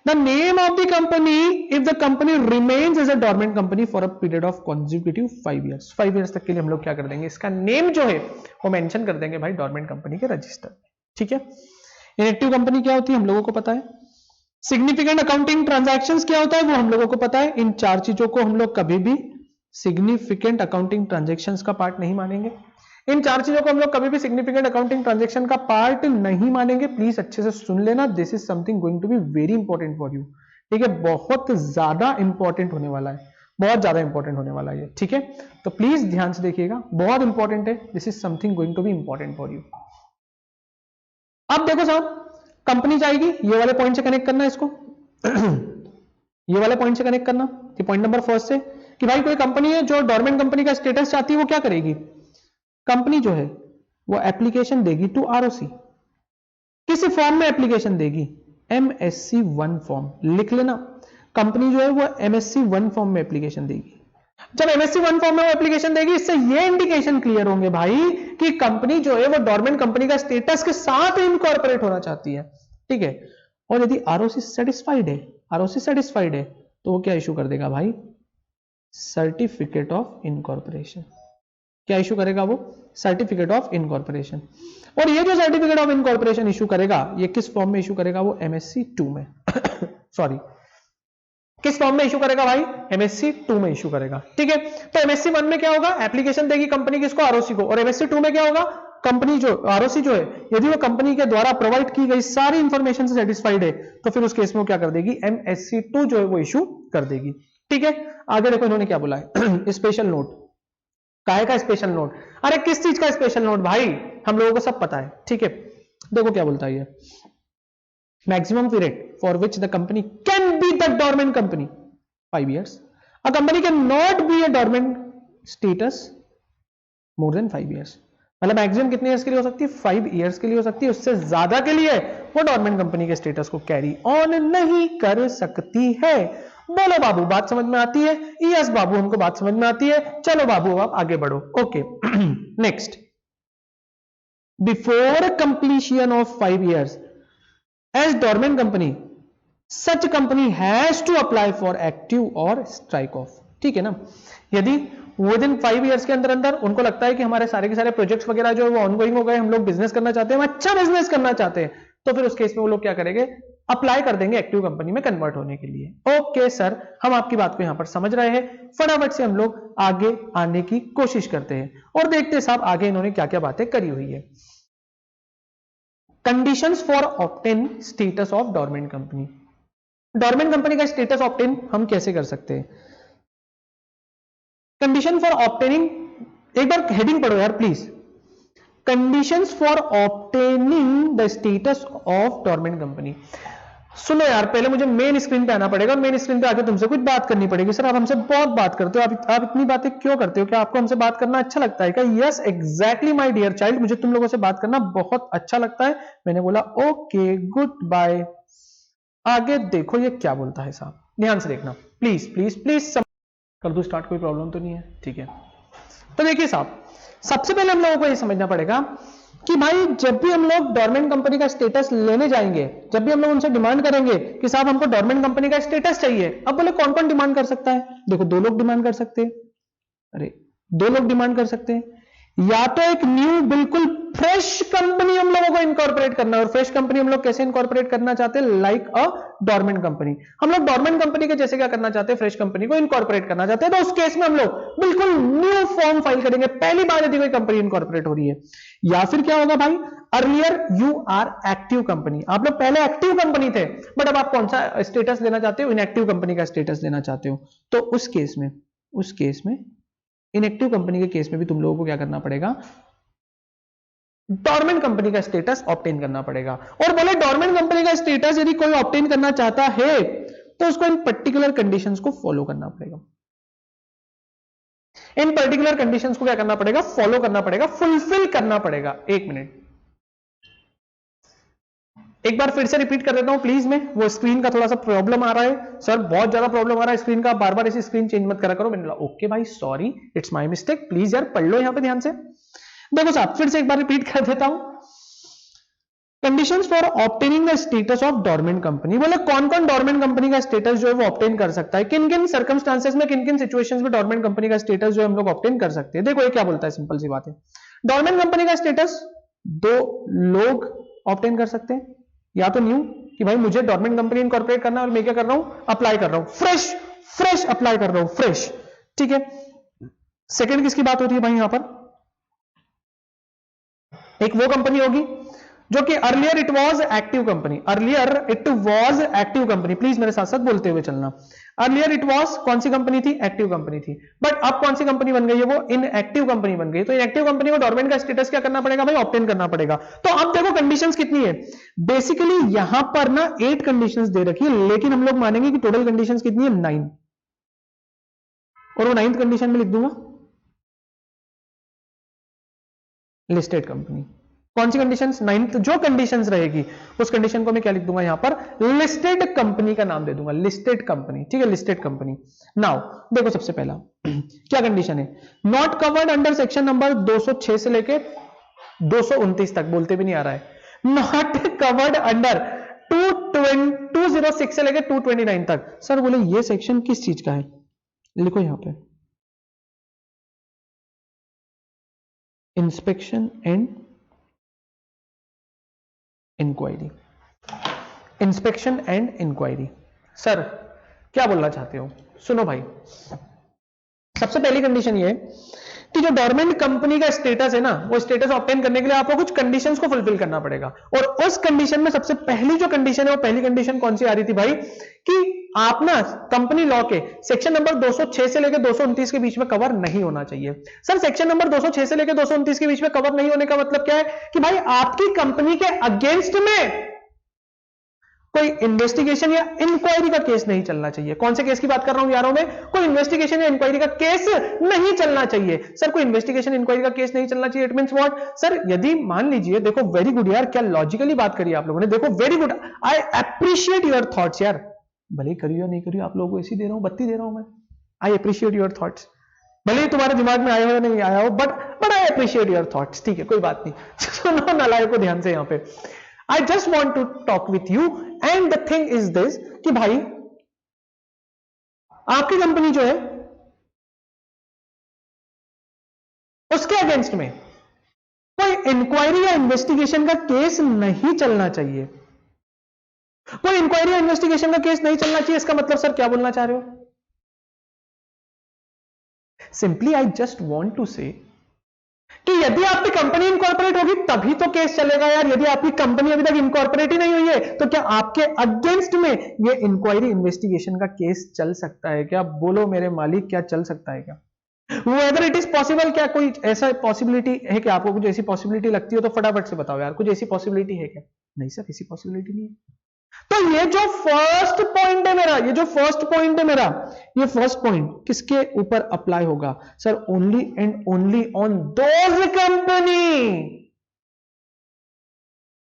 the name of the company if the company remains as a dormant company for a period of consecutive 5 years। 5 years तक के लिए हम लोग क्या कर देंगे? इसका नेम जो है वो मेंशन कर देंगे भाई डोरमेंट कंपनी के रजिस्टर में। ठीक है, इनएक्टिव कंपनी क्या होती है हम लोगों को पता है, सिग्निफिकेंट अकाउंटिंग ट्रांजैक्शंस क्या होता है वो हम लोगों को पता है। इन 4 चीजों को हम लोग कभी भी सिग्निफिकेंट अकाउंटिंग ट्रांजैक्शंस का पार्ट नहीं मानेंगे। इन 4 चीजों को हम लोग कभी भी सिग्निफिकेंट अकाउंटिंग ट्रांजैक्शन का पार्ट नहीं मानेंगे। प्लीज अच्छे से सुन लेना, this is something going to be very important for you. ठीक है, बहुत ज्यादा इंपॉर्टेंट होने वाला है, बहुत ज्यादा इंपॉर्टेंट होने वाला है। ठीक है, तो प्लीज ध्यान से देखिएगा, बहुत इंपॉर्टेंट है, this is something going to be important for you. अब देखो साहब, कंपनी जाएगी, ये वाले पॉइंट से कनेक्ट करना है इसको ये वाले पॉइंट से कनेक्ट करना, कि पॉइंट नंबर फर्स्ट से, कि भाई कोई कंपनी है जो डोरमेंट कंपनी का स्टेटस चाहती है, वो क्या करेगी? कंपनी जो है वो एप्लीकेशन देगी टू आरओसी। किस फॉर्म में एप्लीकेशन देगी? MSC 1 form. लिख लेना, कंपनी जो है वो MSC 1 फॉर्म में एप्लीकेशन देगी। जब MSC 1 फॉर्म में वो एप्लीकेशन देगी, इससे ये इंडिकेशन क्लियर होंगे भाई कि कंपनी जो है वो डोरमेंट कंपनी का स्टेटस के साथ इनकॉर्पोरेट होना चाहती है। ठीक है, और यदि आरओसी सेटिस्फाइड है, आरओसी सेटिस्फाइड है, तो वो क्या इशू कर देगा भाई? Certificate of incorporation. क्या इशू करेगा वो? Certificate of incorporation. और ये जो सर्टिफिकेट ऑफ इनकॉर्पोरेशन इशू करेगा, ये किस फॉर्म में इशू करेगा? वो MSC 2 में सॉरी, किस फॉर्म में इशू करेगा भाई? MSC 2 में इशू करेगा। ठीक है, तो MSC 1 में क्या होगा? एप्लीकेशन देगी कंपनी किसको? आरओसी को। और MSC 2 में क्या होगा? कंपनी जो आरओसी जो है, यदि वो कंपनी के द्वारा प्रोवाइड की गई सारी इंफॉर्मेशन से सेटिस्फाइड है, तो फिर उस केस में वो क्या कर देगी? MSC 2 जो है वो इशू कर देगी। ठीक है, आगे देखो इन्होंने क्या बोला है स्पेशल नोट। काहे का स्पेशल नोट? अरे किस चीज का स्पेशल नोट भाई? हम लोगों को सब पता है। ठीक है, देखो क्या बोलता है ये, maximum period for which the company can be the dormant company 5 years। A company can not be a dormant status more than 5 years। मतलब मैक्सिमम कितने ईयर्स के लिए हो सकती है? 5 years के लिए हो सकती है। उससे ज्यादा के लिए वो डोरमेंट कंपनी के स्टेटस को कैरी ऑन नहीं कर सकती है। बोलो बाबू, बात समझ में आती है? यस बाबू, हमको बात समझ में आती है। चलो बाबू आप आगे बढ़ो। Okay next, before completion of 5 years as dormant company such company has to apply for active और स्ट्राइक ऑफ। ठीक है ना, यदि विद इन 5 years के अंदर अंदर उनको लगता है कि हमारे सारे के सारे प्रोजेक्ट्स वगैरह जो है वो ऑनगोइंग हो गए, हम लोग बिजनेस करना चाहते हैं, हम अच्छा बिजनेस करना चाहते हैं, तो फिर उस केस में वो लोग क्या करेंगे, अप्लाई कर देंगे एक्टिव कंपनी में कन्वर्ट होने के लिए। ओके सर, हम आपकी बात को यहां पर समझ रहे हैं। फटाफट से हम लोग आगे आने की कोशिश करते हैं और देखते हैं साहब आगे इन्होंने क्या क्या बातें करी हुई है। Conditions for obtain status of dormant company. Dormant company का स्टेटस ऑब्टेन हम कैसे कर सकते हैं? कंडीशन फॉर ऑब्टेनिंग, एक बार हेडिंग पढ़ो यार please. Conditions for obtaining the status of dormant company. सुनो यार, पहले मुझे मेन स्क्रीन पे आना पड़ेगा, मेन स्क्रीन पे आके तुमसे कुछ बात करनी पड़ेगी। सर आप हमसे बहुत बात करते हो, आप इतनी बातें क्यों करते हो? क्या आपको हमसे बात करना अच्छा लगता है क्या? Yes exactly my dear child, मुझे तुम लोगों से बात करना बहुत अच्छा लगता है। मैंने बोला ओके गुड बाय। आगे देखो ये क्या बोलता है साहब, ध्यान से देखना प्लीज प्लीज प्लीज। कर दो स्टार्ट, कोई प्रॉब्लम तो नहीं है? ठीक है, तो देखिए साहब, सबसे पहले हम लोगों को यह समझना पड़ेगा कि भाई जब भी हम लोग डोरमेंट कंपनी का स्टेटस लेने जाएंगे, जब भी हम लोग उनसे डिमांड करेंगे कि साहब हमको डोरमेंट कंपनी का स्टेटस चाहिए, अब बोले कौन कौन डिमांड कर सकता है? देखो दो लोग डिमांड कर सकते हैं, अरे दो लोग डिमांड कर सकते हैं, या तो एक न्यू बिल्कुल फ्रेश कंपनी हम लोगों को इनकॉर्पोरेट करना है। और फ्रेश कंपनी हम लोग कैसे इनकॉर्पोरेट करना चाहते हैं? Like a dormant company. हम लोग डोरमेंट कंपनी के जैसे क्या करना चाहते हैं? फ्रेश कंपनी को इनकॉर्पोरेट करना चाहते हैं। तो उस केस में हम लोग बिल्कुल न्यू फॉर्म फाइल करेंगे, पहली बार यदि कोई कंपनी इनकॉर्पोरेट हो रही है। या फिर क्या होगा भाई, earlier you are active company, आप लोग पहले एक्टिव कंपनी थे, बट अब आप कौन सा स्टेटस लेना चाहते हो? इनएक्टिव कंपनी का स्टेटस लेना चाहते हो। तो उस केस में इनएक्टिव कंपनी के केस में भी तुम लोगों को क्या करना पड़ेगा? डोरमेंट कंपनी का स्टेटस ऑब्टेन करना पड़ेगा। और बोले डोरमेंट कंपनी का स्टेटस यदि कोई ऑब्टेन करना चाहता है तो उसको इन पर्टिकुलर कंडीशंस को फॉलो करना पड़ेगा। इन पर्टिकुलर कंडीशंस को क्या करना पड़ेगा? फॉलो करना पड़ेगा, फुलफिल करना पड़ेगा। एक मिनट, एक बार फिर से रिपीट कर देता हूं प्लीज। मैं वो स्क्रीन का थोड़ा सा प्रॉब्लम आ रहा है सर, बहुत ज्यादा प्रॉब्लम आ रहा है स्क्रीन का, बार बार ऐसी स्क्रीन चेंज मत करा करो। मैंने बोला ओके भाई sorry, it's my mistake, please यार पढ़ लो यहां पे ध्यान से। देखो साहब फिर से एक बार रिपीट कर देता हूं। Conditions for obtaining the status of dormant company, बोले कौन कौन डोरमेंट कंपनी का स्टेटस जो है वो ऑब्टेन कर सकता है, किन किन सर्कमस्टांसेस में, किन किन सिचुएशंस में डोरमेंट कंपनी का स्टेटस जो है हम लोग ऑब्टेन कर सकते हैं। देखो ये क्या बोलता है, सिंपल सी बात है। डोरमेंट कंपनी का स्टेटस दो लोग ऑब्टेन कर सकते हैं, या तो न्यू कि भाई मुझे डोरमेंट कंपनी इनकॉर्पोरेट करना है और मैं क्या कर रहा हूं? अप्लाई कर रहा हूं, फ्रेश अप्लाई कर रहा हूं, फ्रेश। ठीक है, सेकंड किसकी बात होती है भाई यहां पर? एक वो कंपनी होगी जो कि earlier it was active company, earlier it was active company, please मेरे साथ साथ बोलते हुए चलना। अर्लियर इट वाज कौन सी कंपनी थी? एक्टिव कंपनी थी, बट अब कौन सी कंपनी बन गई है? वो इनएक्टिव कंपनी बन गई। तो इनएक्टिव कंपनी को डोरमेंट का स्टेटस क्या करना पड़ेगा भाई? ऑब्टेन करना पड़ेगा। तो अब देखो कंडीशंस कितनी है, बेसिकली यहां पर ना 8 कंडीशंस दे रखी है, लेकिन हम लोग मानेंगे कि टोटल कंडीशंस कितनी है? 9। और वो 9th कंडीशन में लिख दूंगा लिस्टेड कंपनी। कौन सी कंडीशंस? 9th जो कंडीशंस रहेगी उस कंडीशन को मैं क्या लिख दूंगा यहां पर? लिस्टेड कंपनी का नाम दे दूंगा, लिस्टेड कंपनी। ठीक है, लिस्टेड कंपनी। नाउ देखो सबसे पहला क्या कंडीशन है? Not covered under section number 206 से लेके 229 तक, बोलते भी नहीं आ रहा है, नॉट कवर्ड अंडर 206 से लेके 229 तक। सर बोले ये सेक्शन किस चीज का है? लिखो यहां पे inspection and inquiry, inspection and inquiry. Sir क्या बोलना चाहते हो? सुनो भाई, सबसे पहली कंडीशन ये कि जो डोरमेंट कंपनी का स्टेटस है ना, वो स्टेटस ऑब्टेन करने के लिए आपको कुछ कंडीशंस को फुलफिल करना पड़ेगा। और उस कंडीशन में सबसे पहली जो कंडीशन है, वो पहली कंडीशन कौन सी आ रही थी भाई? कि आप ना कंपनी लॉ के सेक्शन नंबर 206 से लेकर 229 के बीच में कवर नहीं होना चाहिए। सर सेक्शन नंबर 206 से लेकर 229 के बीच में कवर नहीं होने का मतलब क्या है? कि भाई आपकी कंपनी के अगेंस्ट में कोई इन्वेस्टिगेशन या इंक्वायरी का केस नहीं चलना चाहिए। कौन से केस की बात कर रहा हूं यारों में? कोई इन्वेस्टिगेशन या इंक्वायरी का केस नहीं चलना चाहिए। सर कोई इन्वेस्टिगेशन इंक्वायरी का केस नहीं चलना चाहिए, इट मींस व्हाट? सर यदि मान लीजिए, देखो वेरी गुड यार, क्या लॉजिकली बात करी आप लोगों ने, देखो very good, I appreciate your thoughts यार, भले ही करियो या नहीं करियो, आप लोगों को ऐसी दे रहा हूं, बत्ती दे रहा हूं मैं। आई अप्रिशिएट योर थॉट्स, भले ही तुम्हारे दिमाग में आया हो या नहीं आया हो, but I appreciate your thoughts. ठीक है, कोई बात नहीं। सुनो नालायक को ध्यान से यहां पे, I just want to talk with you and the thing is this कि भाई आपकी कंपनी जो है उसके अगेंस्ट में कोई इंक्वायरी या इन्वेस्टिगेशन का केस नहीं चलना चाहिए। कोई इंक्वायरी या इन्वेस्टिगेशन का केस नहीं चलना चाहिए, इसका मतलब सर क्या बोलना चाह रहे हो? Simply I just want to say कि यदि आपकी कंपनी इनकॉर्पोरेट होगी तभी तो केस चलेगा यार। यदि आपकी कंपनी अभी तक इनकॉर्पोरेट ही नहीं हुई है तो क्या आपके अगेंस्ट में ये इंक्वायरी इन्वेस्टिगेशन का केस चल सकता है क्या? बोलो मेरे मालिक, क्या चल सकता है क्या? वेदर इट इज पॉसिबल, क्या कोई ऐसा पॉसिबिलिटी है कि आपको कुछ ऐसी पॉसिबिलिटी लगती हो तो फटाफट से बताओ यार, कुछ ऐसी पॉसिबिलिटी है क्या? नहीं सर, ऐसी पॉसिबिलिटी नहीं है। तो ये जो फर्स्ट पॉइंट है मेरा, ये जो फर्स्ट पॉइंट है मेरा, ये फर्स्ट पॉइंट किसके ऊपर अप्लाई होगा sir? Only and only on those company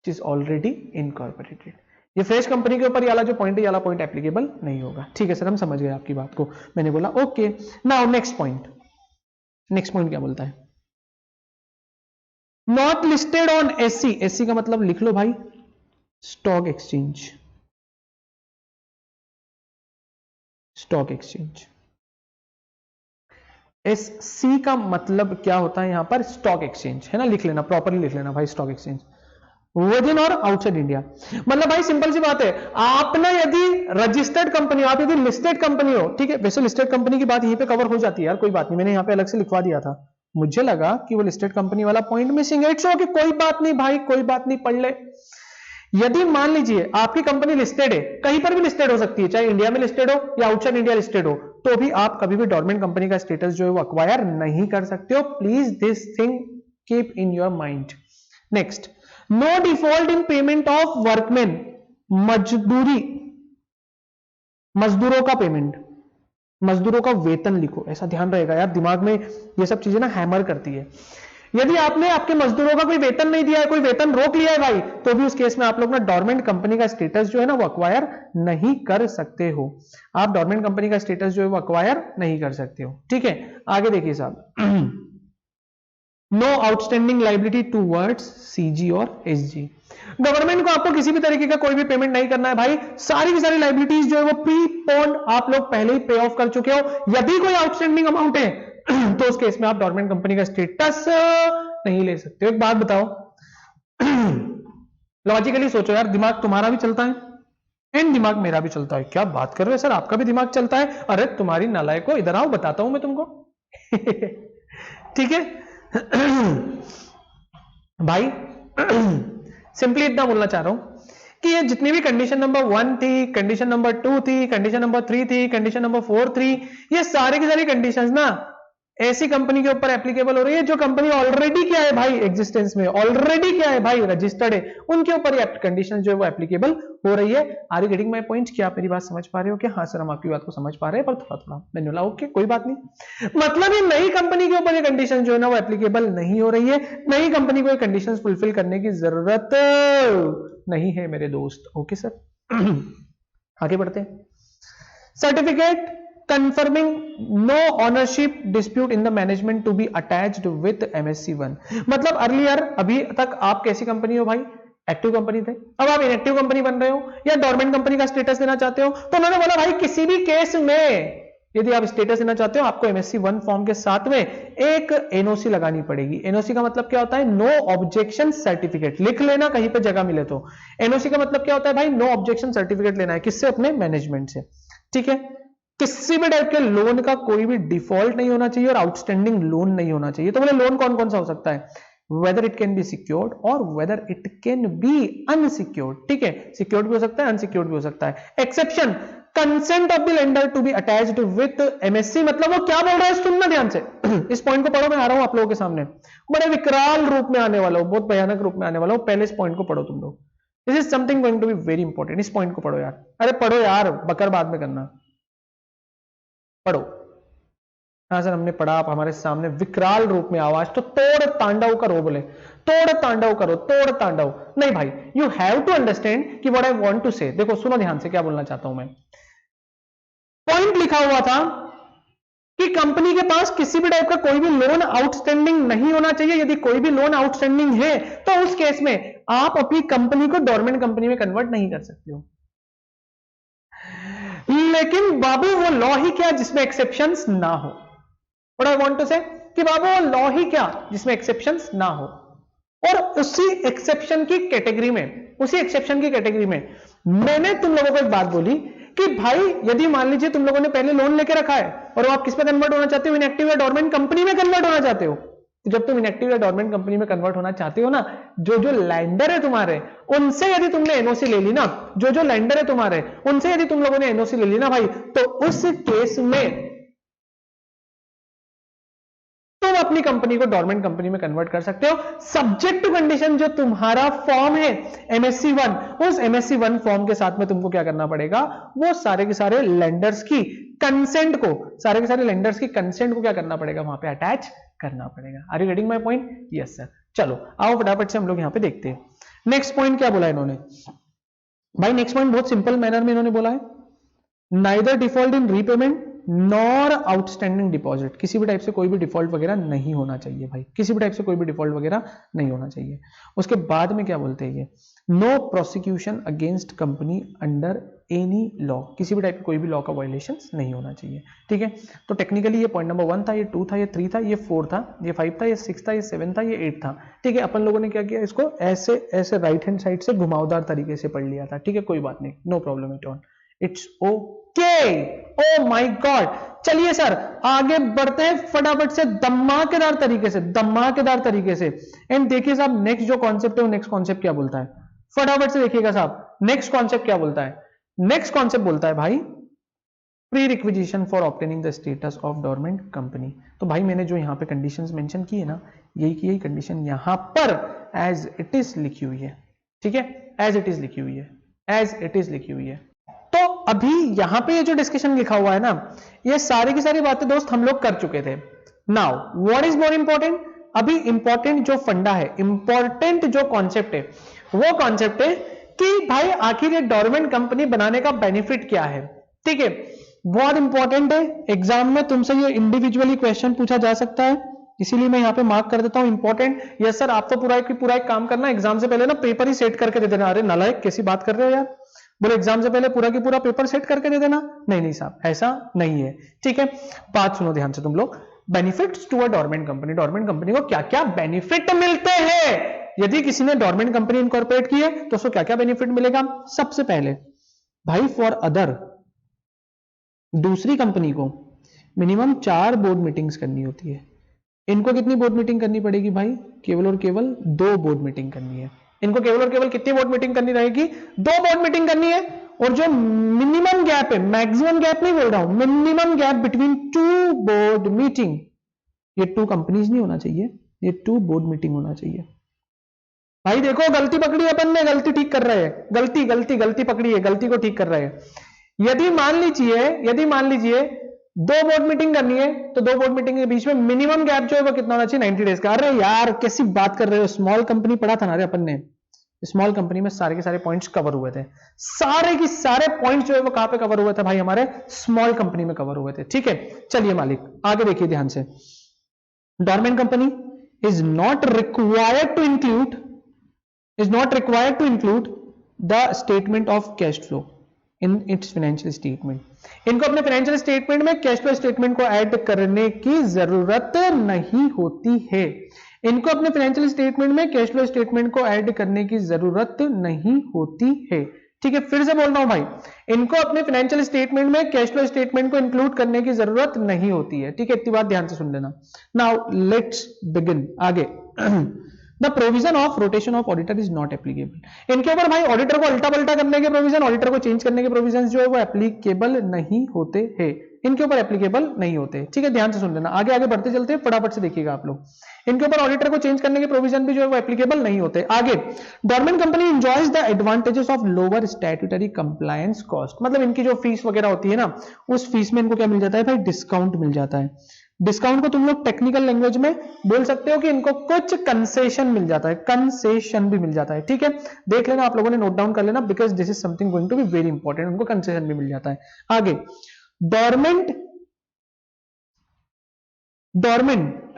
is already incorporated. ये फ्रेश कंपनी के ऊपर ये वाला जो पॉइंट है, ये वाला पॉइंट एप्लीकेबल नहीं होगा। ठीक है सर, हम समझ गए आपकी बात को। मैंने बोला okay. Now next point, next point क्या बोलता है? Not listed on SC. SC का मतलब लिख लो भाई, stock exchange. Stock exchange, SC का मतलब क्या होता है यहां पर? स्टॉक एक्सचेंज, है ना? लिख लेना, प्रॉपरली लिख लेना भाई, स्टॉक एक्सचेंज विद इन और आउटसाइड इंडिया। मतलब भाई सिंपल सी बात है, आप ना यदि रजिस्टर्ड कंपनी हो, आप यदि लिस्टेड कंपनी हो, ठीक है, वैसे लिस्टेड कंपनी की बात यहीं पे कवर हो जाती है यार, कोई बात नहीं, मैंने यहां पे अलग से लिखवा दिया था, मुझे लगा कि वो लिस्टेड कंपनी वाला पॉइंट मिसिंग है। इट्स ओके, कोई बात नहीं भाई, कोई बात नहीं, पढ़ ले। यदि मान लीजिए आपकी कंपनी लिस्टेड है, कहीं पर भी लिस्टेड हो सकती है, चाहे इंडिया में लिस्टेड हो या आउटसाइड इंडिया लिस्टेड हो, तो भी आप कभी भी डोरमेंट कंपनी का स्टेटस जो है वो अक्वायर नहीं कर सकते हो। Please this thing keep in your mind. Next, no default in payment of workman. मजदूरों का पेमेंट, मजदूरों का वेतन लिखो, ऐसा ध्यान रहेगा यार, दिमाग में ये सब चीजें ना हैमर करती है। यदि आपने आपके मजदूरों का कोई वेतन नहीं दिया है, कोई वेतन रोक लिया है भाई, तो भी उस केस में आप लोग ना डोरमेंट कंपनी का स्टेटस जो है ना वो अक्वायर नहीं कर सकते हो। आप डोरमेंट कंपनी का स्टेटस जो है वो अक्वायर नहीं कर सकते हो। ठीक है, आगे देखिए साहब, no outstanding liability towards CG और एसजी। गवर्नमेंट को आपको किसी भी तरीके का कोई भी पेमेंट नहीं करना है भाई, सारी की सारी लाइबिलिटीज जो है वो प्री पोन्ड आप लोग पहले ही पे ऑफ कर चुके हो। यदि कोई आउटस्टैंडिंग अमाउंट है तो उस केस में आप डोरमेंट कंपनी का स्टेटस नहीं ले सकते हो। एक बात बताओ, लॉजिकली सोचो यार, दिमाग तुम्हारा भी चलता है एंड दिमाग मेरा भी चलता है। क्या बात कर रहे हो सर, आपका भी दिमाग चलता है? अरे तुम्हारी नालायक को, इधर आओ, बताता हूं मैं तुमको। ठीक है भाई, सिंपली इतना बोलना चाह रहा हूं कि ये जितनी भी कंडीशन नंबर 1 थी, कंडीशन नंबर 2 थी, कंडीशन नंबर 3 थी, कंडीशन नंबर 4 थी, ये सारी की सारी कंडीशंस ना ऐसी कंपनी के ऊपर एप्लीकेबल हो रही है जो कंपनी ऑलरेडी क्या है भाई, एग्जिस्टेंस में, ऑलरेडी क्या है भाई, रजिस्टर्ड है, उनके ऊपर ये कंडीशन जो है वो एप्लीकेबल हो रही है। Are you getting my point? क्या आप मेरी बात समझ पा रहे हो? क्या हाँ सर, हम आपकी बात को समझ पा रहे हैं, पर थोड़ा थोड़ा। मैंने बोला ओके, कोई बात नहीं। मतलब ये नई कंपनी के ऊपर ये कंडीशन जो है ना वो एप्लीकेबल नहीं हो रही है, नई कंपनी को ये कंडीशन फुलफिल करने की जरूरत नहीं है मेरे दोस्त। ओके सर, आगे बढ़ते हैं। Certificate confirming no ownership dispute in the management to be attached with MSc1। मतलब अर्लियर, अभी तक आप कैसी कंपनी हो भाई? एक्टिव कंपनी थे, अब आप इनएक्टिव कंपनी बन रहे हो या डोरमेंट कंपनी का स्टेटस देना चाहते हो, तो उन्होंने बोला भाई किसी भी केस में यदि आप स्टेटस देना चाहते हो आपको MSc1 फॉर्म के साथ में एक एनओसी लगानी पड़ेगी। एनओसी का मतलब क्या होता है? No objection certificate. लिख लेना कहीं पे जगह मिले तो। एनओसी का मतलब क्या होता है भाई? नो ऑब्जेक्शन सर्टिफिकेट लेना है। किससे? अपने मैनेजमेंट से। ठीक है, किसी भी टाइप के लोन का कोई भी डिफॉल्ट नहीं होना चाहिए और आउटस्टैंडिंग लोन नहीं होना चाहिए। तो बोले लोन कौन कौन सा हो सकता है? Whether it can be secured और whether it can be unsecured. ठीक है, सिक्योर्ड भी हो सकता है, अनसिक्योर्ड भी हो सकता है। Exception, consent of the lender to be attached with MSC. मतलब वो क्या बोल रहा है, सुनना ध्यान से, इस पॉइंट को पढ़ो, मैं आ रहा हूं आप लोगों के सामने, बड़े विकराल रूप में आने वाला हूं, बहुत भयानक रूप में आने वाला हूं। पहले इस पॉइंट को पढ़ो तुम लोग, this is something going to be very important. इस पॉइंट को पढ़ो यार, अरे पढ़ो यार, बकर बाद में करना, पढ़ो। हाँ सर हमने पढ़ा, आप हमारे सामने विकराल रूप में आवाज, तो तोड़ तांडव करो, बोले तोड़ तांडव करो, तोड़ तांडव नहीं भाई, यू हैव टू अंडरस्टैंड कि व्हाट आई वांट टू से। देखो सुनो ध्यान से क्या बोलना चाहता हूं मैं। पॉइंट लिखा हुआ था कि कंपनी के पास किसी भी टाइप का कोई भी लोन आउटस्टैंडिंग नहीं होना चाहिए। यदि कोई भी लोन आउटस्टैंडिंग है तो उस केस में आप अपनी कंपनी को डोरमेंट कंपनी में कन्वर्ट नहीं कर सकते हो। लेकिन बाबू वो लॉ ही क्या जिसमें एक्सेप्शंस ना हो। What I want to say कि बाबू वो लॉ ही क्या जिसमें एक्सेप्शंस ना हो। और उसी एक्सेप्शन की कैटेगरी में मैंने तुम लोगों को एक बात बोली कि भाई यदि मान लीजिए तुम लोगों ने पहले लोन लेके रखा है और आप किस पे कन्वर्ट होना चाहते हो, इनएक्टिव या डोरमेंट कंपनी में कन्वर्ट होना चाहते हो। तो जब तुम इनएक्टिव या डोरमेंट कंपनी में कन्वर्ट होना चाहते हो ना, जो जो लैंडर है तुम्हारे उनसे यदि तुमने एनओसी ले ली ना, जो लैंडर है तुम्हारे उनसे यदि तुम लोगों ने एनओसी ले ली ना भाई, तो उस केस में तुम अपनी कंपनी को डोरमेंट कंपनी में कन्वर्ट कर सकते हो, सब्जेक्ट टू कंडीशन जो तुम्हारा फॉर्म है एमएससी 1, उस एमएससी 1 फॉर्म के साथ में तुमको क्या करना पड़ेगा, वो सारे के सारे लेंडर्स की कंसेंट को क्या करना पड़ेगा, वहां पे अटैच करना पड़ेगा। Are you getting my point? Yes sir. चलो आओ फटाफट से हम लोग यहां पे देखते हैं नेक्स्ट पॉइंट क्या बोला इन्होंने। भाई नेक्स्ट पॉइंट बहुत सिंपल मैनर में इन्होंने बोला है, neither default in repayment nor outstanding deposit. किसी भी टाइप से कोई भी डिफॉल्ट वगैरह नहीं होना चाहिए भाई, किसी भी टाइप से कोई भी डिफॉल्ट वगैरह नहीं होना चाहिए। उसके बाद में क्या बोलते हैं ये, no prosecution against company under any law. किसी भी टाइप की कोई भी लॉ का वायलेशन नहीं होना चाहिए। ठीक है, तो टेक्निकली ये पॉइंट नंबर 1 था, ये 2 था, ये 3 था, ये 4 था, ये 5 था, ये 6 था, ये 7 था, ये 8 था। ठीक है, अपन लोगों ने क्या किया, इसको ऐसे ऐसे राइट हैंड साइड से घुमावदार तरीके से पढ़ लिया था। ठीक है, कोई बात नहीं, no problem at all, it's okay. Oh my god, चलिए सर आगे बढ़ते हैं फटाफट से धमाकेदार तरीके से। एंड देखिए साहब नेक्स्ट जो कॉन्सेप्ट है वो नेक्स्ट कॉन्सेप्ट क्या बोलता है, फटाफट से देखिएगा साहब। नेक्स्ट कॉन्सेप्ट क्या बोलता है, नेक्स्ट कॉन्सेप्ट बोलता है भाई pre requisition for obtaining the status of dormant company. तो भाई मैंने जो यहां पे कंडीशंस मेंशन की है ना, यही कंडीशन यहां पर एज इट इज लिखी हुई है। ठीक है, एज इट इज लिखी हुई है। तो अभी यहां पे ये जो डिस्कशन लिखा हुआ है ना, ये सारी की सारी बातें दोस्त हम लोग कर चुके थे। Now what is more important, अभी इंपॉर्टेंट जो फंडा है, इंपॉर्टेंट जो कॉन्सेप्ट है, वो कॉन्सेप्ट है कि भाई आखिर ये डोरमेंट कंपनी बनाने का बेनिफिट क्या है। ठीक है, बहुत इंपॉर्टेंट है, एग्जाम में तुमसे ये इंडिविजुअली क्वेश्चन पूछा जा सकता है, इसीलिए मैं यहां पे मार्क कर देता हूं इंपॉर्टेंट। यस सर, आप तो पूरा एक काम करना, एग्जाम से पहले ना पेपर ही सेट करके दे देना। अरे नालायक कैसी बात कर रहे हो यार, बोले एग्जाम से पहले पूरा की पूरा पेपर सेट करके दे देना। नहीं साहब, ऐसा नहीं है। ठीक है, बात सुनो ध्यान से तुम लोग। Benefits to a dormant company को क्या क्या बेनिफिट मिलते हैं, यदि किसी ने डोरमेंट कंपनी इनकॉर्पोरेट की है तो उसको क्या क्या बेनिफिट मिलेगा। सबसे पहले भाई फॉर अदर, दूसरी कंपनी को मिनिमम 4 बोर्ड मीटिंग्स करनी होती है। इनको कितनी बोर्ड मीटिंग करनी पड़ेगी भाई, केवल और केवल 2 बोर्ड मीटिंग करनी है। इनको केवल और केवल कितनी बोर्ड मीटिंग करनी रहेगी, 2 बोर्ड मीटिंग करनी है। और जो मिनिमम गैप है, मैक्सिमम गैप नहीं बोल रहा हूं, minimum gap between 2 board meeting, ये 2 कंपनीज नहीं होना चाहिए, ये 2 बोर्ड मीटिंग होना चाहिए। भाई देखो गलती पकड़ी अपन ने, गलती ठीक कर रहे हैं, गलती पकड़ी है, गलती को ठीक कर रहे हैं। यदि मान लीजिए 2 बोर्ड मीटिंग करनी है, तो 2 बोर्ड मीटिंग के बीच में मिनिमम गैप जो है वो कितना होना चाहिए, 90 डेज का। अरे यार कैसी बात कर रहे हो, स्मॉल कंपनी पढ़ा था ना रे अपन ने, स्मॉल कंपनी में सारे के सारे पॉइंट्स कवर हुए थे, सारे के सारे पॉइंट्स जो है वो कहां पे कवर हुए थे भाई, हमारे स्मॉल कंपनी में कवर हुए थे। ठीक है, चलिए मालिक आगे देखिए ध्यान से। Dormant company is not required to include the statement of cash flow in its financial statement. इनको अपने फाइनेंशियल स्टेटमेंट में कैश फ्लो स्टेटमेंट को ऐड करने की जरूरत नहीं होती है। इनको अपने फाइनेंशियल स्टेटमेंट में कैश फ्लो स्टेटमेंट को ऐड करने की जरूरत नहीं होती है। ठीक है, फिर से बोल रहा हूं भाई, इनको अपने फाइनेंशियल स्टेटमेंट में कैश फ्लो स्टेटमेंट को इंक्लूड करने की जरूरत नहीं होती है। ठीक है, इतनी बात ध्यान से सुन लेना। नाउ लेट्स बिगिन आगे। The provision of rotation of auditor is not applicable. इनके ऊपर भाई ऑडिटर को उल्टा पलटा करने के प्रोविजन, ऑडिटर को चेंज करने के प्रोविजन जो है वो एप्लीकेबल नहीं होते हैं, इनके ऊपर एप्लीकेबल नहीं होते। ठीक है, ध्यान से सुन लेना, आगे बढ़ते चलते हैं, फटाफट से देखिएगा आप लोग। इनके ऊपर ऑडिटर को चेंज करने के प्रोविजन भी जो है वो एप्लीकेबल नहीं होते। आगे, dormant company enjoys the advantages of lower statutory compliance cost. मतलब इनकी जो फीस वगैरह होती है ना, उस फीस में इनको क्या मिल जाता है भाई, डिस्काउंट मिल जाता है। डिस्काउंट को तुम लोग टेक्निकल लैंग्वेज में बोल सकते हो कि इनको कुछ कंसेशन मिल जाता है, कंसेशन भी मिल जाता है। ठीक है, देख लेना आप लोगों ने, नोट डाउन कर लेना, because this is something going to be very important. उनको कंसेशन भी मिल जाता है। आगे, डॉर्मेंट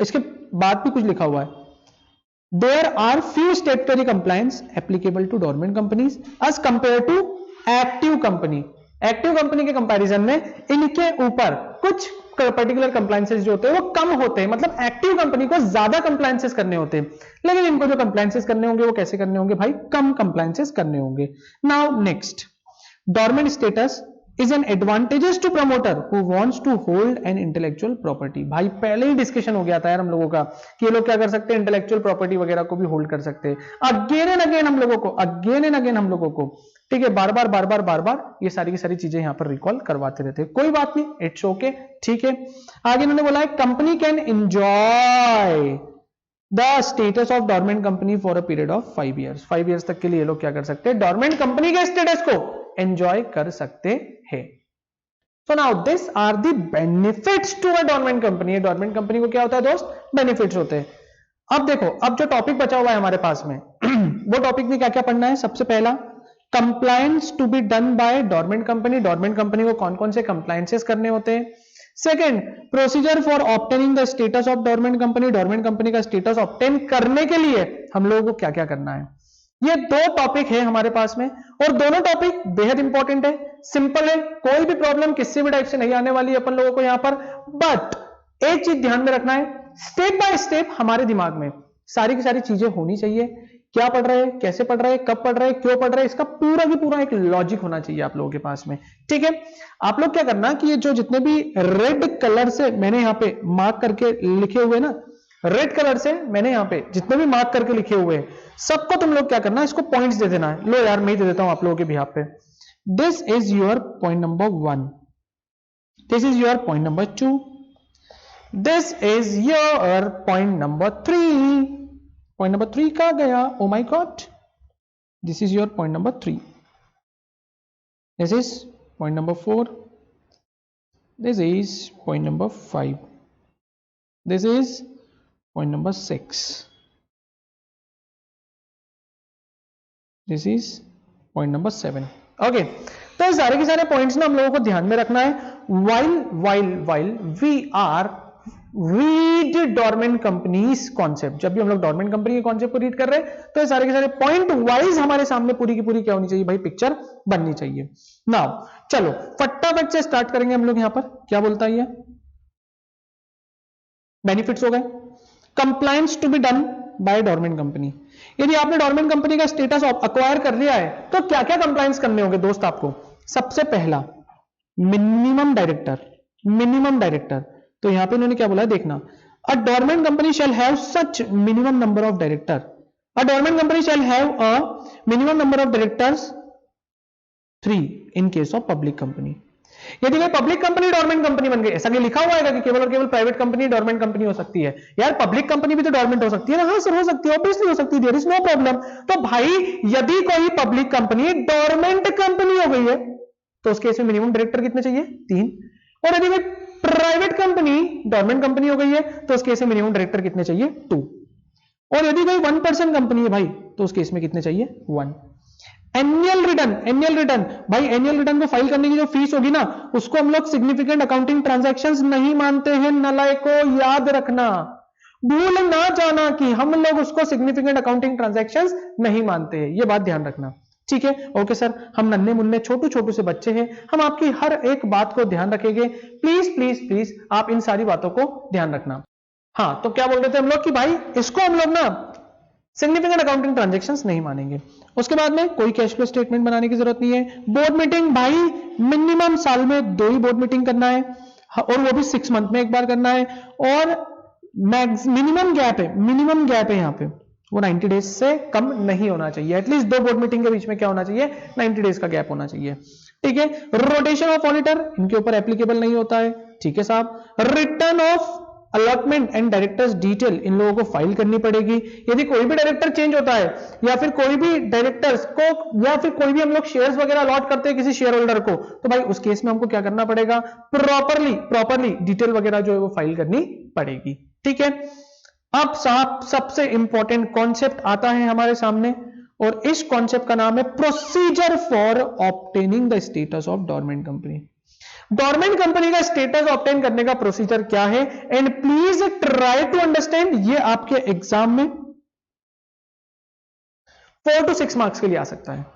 इसके बाद भी कुछ लिखा हुआ है, there are few statutory compliance applicable to dormant companies as compare to active company. Active company के कंपैरिजन में इनके ऊपर कुछ पर्टिकुलर कंप्लायंसेस जो होते हैं वो कम होते हैं, मतलब एक्टिव कंपनी को ज्यादा कंप्लायंसेस करने होते हैं, लेकिन इनको जो कंप्लायंसेस करने होंगे वो कैसे करने होंगे भाई, कम कंप्लायंसेस करने होंगे। Now next, dormant status is an advantageous to promoter who wants to hold an intellectual property। भाई पहले ही डिस्कशन हो गया था यार हम लोगों का कि ये लोग क्या कर सकते हैं, इंटेलेक्चुअल प्रॉपर्टी वगैरह को भी होल्ड कर सकते हैं। अगेन एंड अगेन हम लोगों को ठीक है, बार बार ये सारी की सारी चीजें यहां पर रिकॉल करवाते रहते हैं। कोई बात नहीं, इट्स ओके, ठीक है। आगे इन्होंने बोला है company can enjoy the status of dormant company for a period of 5 years। 5 years तक के लिए लोग क्या कर सकते हैं, डॉर्मेंट कंपनी के स्टेटस को एंजॉय कर सकते हैं। So now this are the benefits to a dormant company. Dormant company को क्या होता है दोस्त, बेनिफिट्स होते हैं। अब देखो, अब जो टॉपिक बचा हुआ है हमारे पास में वो टॉपिक में क्या क्या पढ़ना है। सबसे पहला, compliance to be done by dormant company. Dormant company को कौन कौन से कंप्लायंसेस करने होते हैं। Second, procedure for obtaining the status of dormant company. Dormant company का स्टेटस ऑब्टेन करने के लिए हम लोगों को क्या क्या करना है। ये दो टॉपिक है हमारे पास में, और दोनों टॉपिक बेहद इंपॉर्टेंट है, सिंपल है, कोई भी प्रॉब्लम किसी भी टाइप से नहीं आने वाली है अपन लोगों को यहां पर। बट एक चीज ध्यान में रखना है, स्टेप बाय स्टेप हमारे दिमाग में सारी की सारी चीजें होनी चाहिए। क्या पढ़ रहे हैं, कैसे पढ़ रहे हैं, कब पढ़ रहे हैं, क्यों पढ़ रहे हैं, इसका पूरा की पूरा एक लॉजिक होना चाहिए आप लोगों के पास में, ठीक है। आप लोग क्या करना कि ये जो जितने भी रेड कलर से मैंने यहां पे मार्क करके लिखे हुए ना, रेड कलर से मैंने यहां पे जितने भी मार्क करके लिखे हुए हैं सबको तुम लोग क्या करना, इसको पॉइंट्स दे देना है। लो यार मैं ही दे देता हूं आप लोगों के बिहाफ पे। This is your point number 1, this is your point number 2, this is your point number 3। Point number 3 कहां गया, ओ my God, this is your point number 3, this is point number 4, this is point number 5, this is point number 6, this is point number 7। Okay, तो ये सारे के सारे points ना हम लोगों को ध्यान में रखना है while we are read dormant companies concept. जब भी हम लोग डॉर्मेंट कंपनी के कॉन्सेप्ट को रीड कर रहे हैं तो ये सारे के सारे पॉइंट वाइज हमारे सामने पूरी की पूरी क्या होनी चाहिए भाई, पिक्चर बननी चाहिए। नाउ चलो फटाफट से स्टार्ट करेंगे हम लोग। यहां पर क्या बोलता है, ये बेनिफिट्स हो गए, compliance to be done by dormant company. यदि आपने डॉर्मेंट कंपनी का स्टेटस अक्वायर कर लिया है तो क्या क्या कंप्लायंस करने होंगे दोस्त आपको। सबसे पहला, मिनिमम डायरेक्टर। मिनिमम डायरेक्टर, तो यहां पे इन्होंने क्या बोला है देखना, अ dormant company shall have such minimum number of director. A dormant company shall have a minimum number of directors 3 in case of public company. यदि कोई पब्लिक कंपनी डॉर्मेंट कंपनी बन गई, ऐसा कि लिखा हुआ है कि केवल और केवल प्राइवेट कंपनी डॉर्मेंट कंपनी हो सकती है। यार पब्लिक कंपनी भी तो डॉर्मेंट हो सकती है ना। हाँ सर हो सकती है, ऑब्वियसली हो सकती है, देयर इज नो प्रॉब्लम। तो भाई यदि कोई पब्लिक कंपनी डॉर्मेंट कंपनी हो गई है तो उस केस में मिनिमम डायरेक्टर कितने चाहिए, 3। और यदि कोई प्राइवेट कंपनी डॉर्मेंट कंपनी हो गई है तो उस केस में मिनिमम डायरेक्टर कितने चाहिए, 2। और यदि कोई 1% कंपनी है भाई तो उस केस में कितने चाहिए, 1। एनुअल रिटर्न भाई, एनुअल रिटर्न को फाइल करने की जो फीस होगी ना उसको हम लोग सिग्निफिकेंट अकाउंटिंग ट्रांजैक्शंस नहीं मानते हैं। नलायको याद रखना, भूल ना जाना कि हम लोग उसको सिग्निफिकेंट अकाउंटिंग ट्रांजैक्शंस नहीं मानते हैं, ये बात ध्यान रखना, ठीक है। ओके सर, हम नन्हे मुन्ने छोटू छोटू से बच्चे हैं, हम आपकी हर एक बात को ध्यान रखेंगे। प्लीज प्लीज प्लीज आप इन सारी बातों को ध्यान रखना। हाँ, तो क्या बोल रहे थे हम लोग कि भाई इसको हम लोग ना सिग्निफिकेंट अकाउंटिंग ट्रांजैक्शंस नहीं मानेंगे। उसके बाद में कोई कैश फ्लो स्टेटमेंट बनाने की जरूरत नहीं है। बोर्ड मीटिंग भाई मिनिमम साल में 2 ही बोर्ड मीटिंग करना है, और वो भी 6 मंथ में एक बार करना है। और मिनिमम गैप है यहाँ पे, वो 90 डेज से कम नहीं होना चाहिए। एटलीस्ट 2 बोर्ड मीटिंग के बीच में क्या होना चाहिए, 90 डेज का गैप होना चाहिए, ठीक है। रोटेशन ऑफ ऑडिटर इनके ऊपर एप्लीकेबल नहीं होता है, ठीक है साहब। Return of allotment and directors detail in लोगों को फाइल करनी पड़ेगी। यदि कोई भी डायरेक्टर चेंज होता है या फिर कोई भी डायरेक्टर्स को या फिर कोई भी हम लोग शेयर्स वगैरह अलॉट करते हैं किसी शेयर होल्डर को, तो भाई उस केस में हमको क्या करना पड़ेगा, प्रॉपरली डिटेल वगैरह जो है वो फाइल करनी पड़ेगी, ठीक है। अब साहब सबसे इंपॉर्टेंट कॉन्सेप्ट आता है हमारे सामने, और इस कॉन्सेप्ट का नाम है procedure for obtaining the status of dormant company. Dormant company का स्टेटस ऑब्टेन करने का प्रोसीजर क्या है, and please try to understand, ये आपके एग्जाम में 4 to 6 मार्क्स के लिए आ सकता है।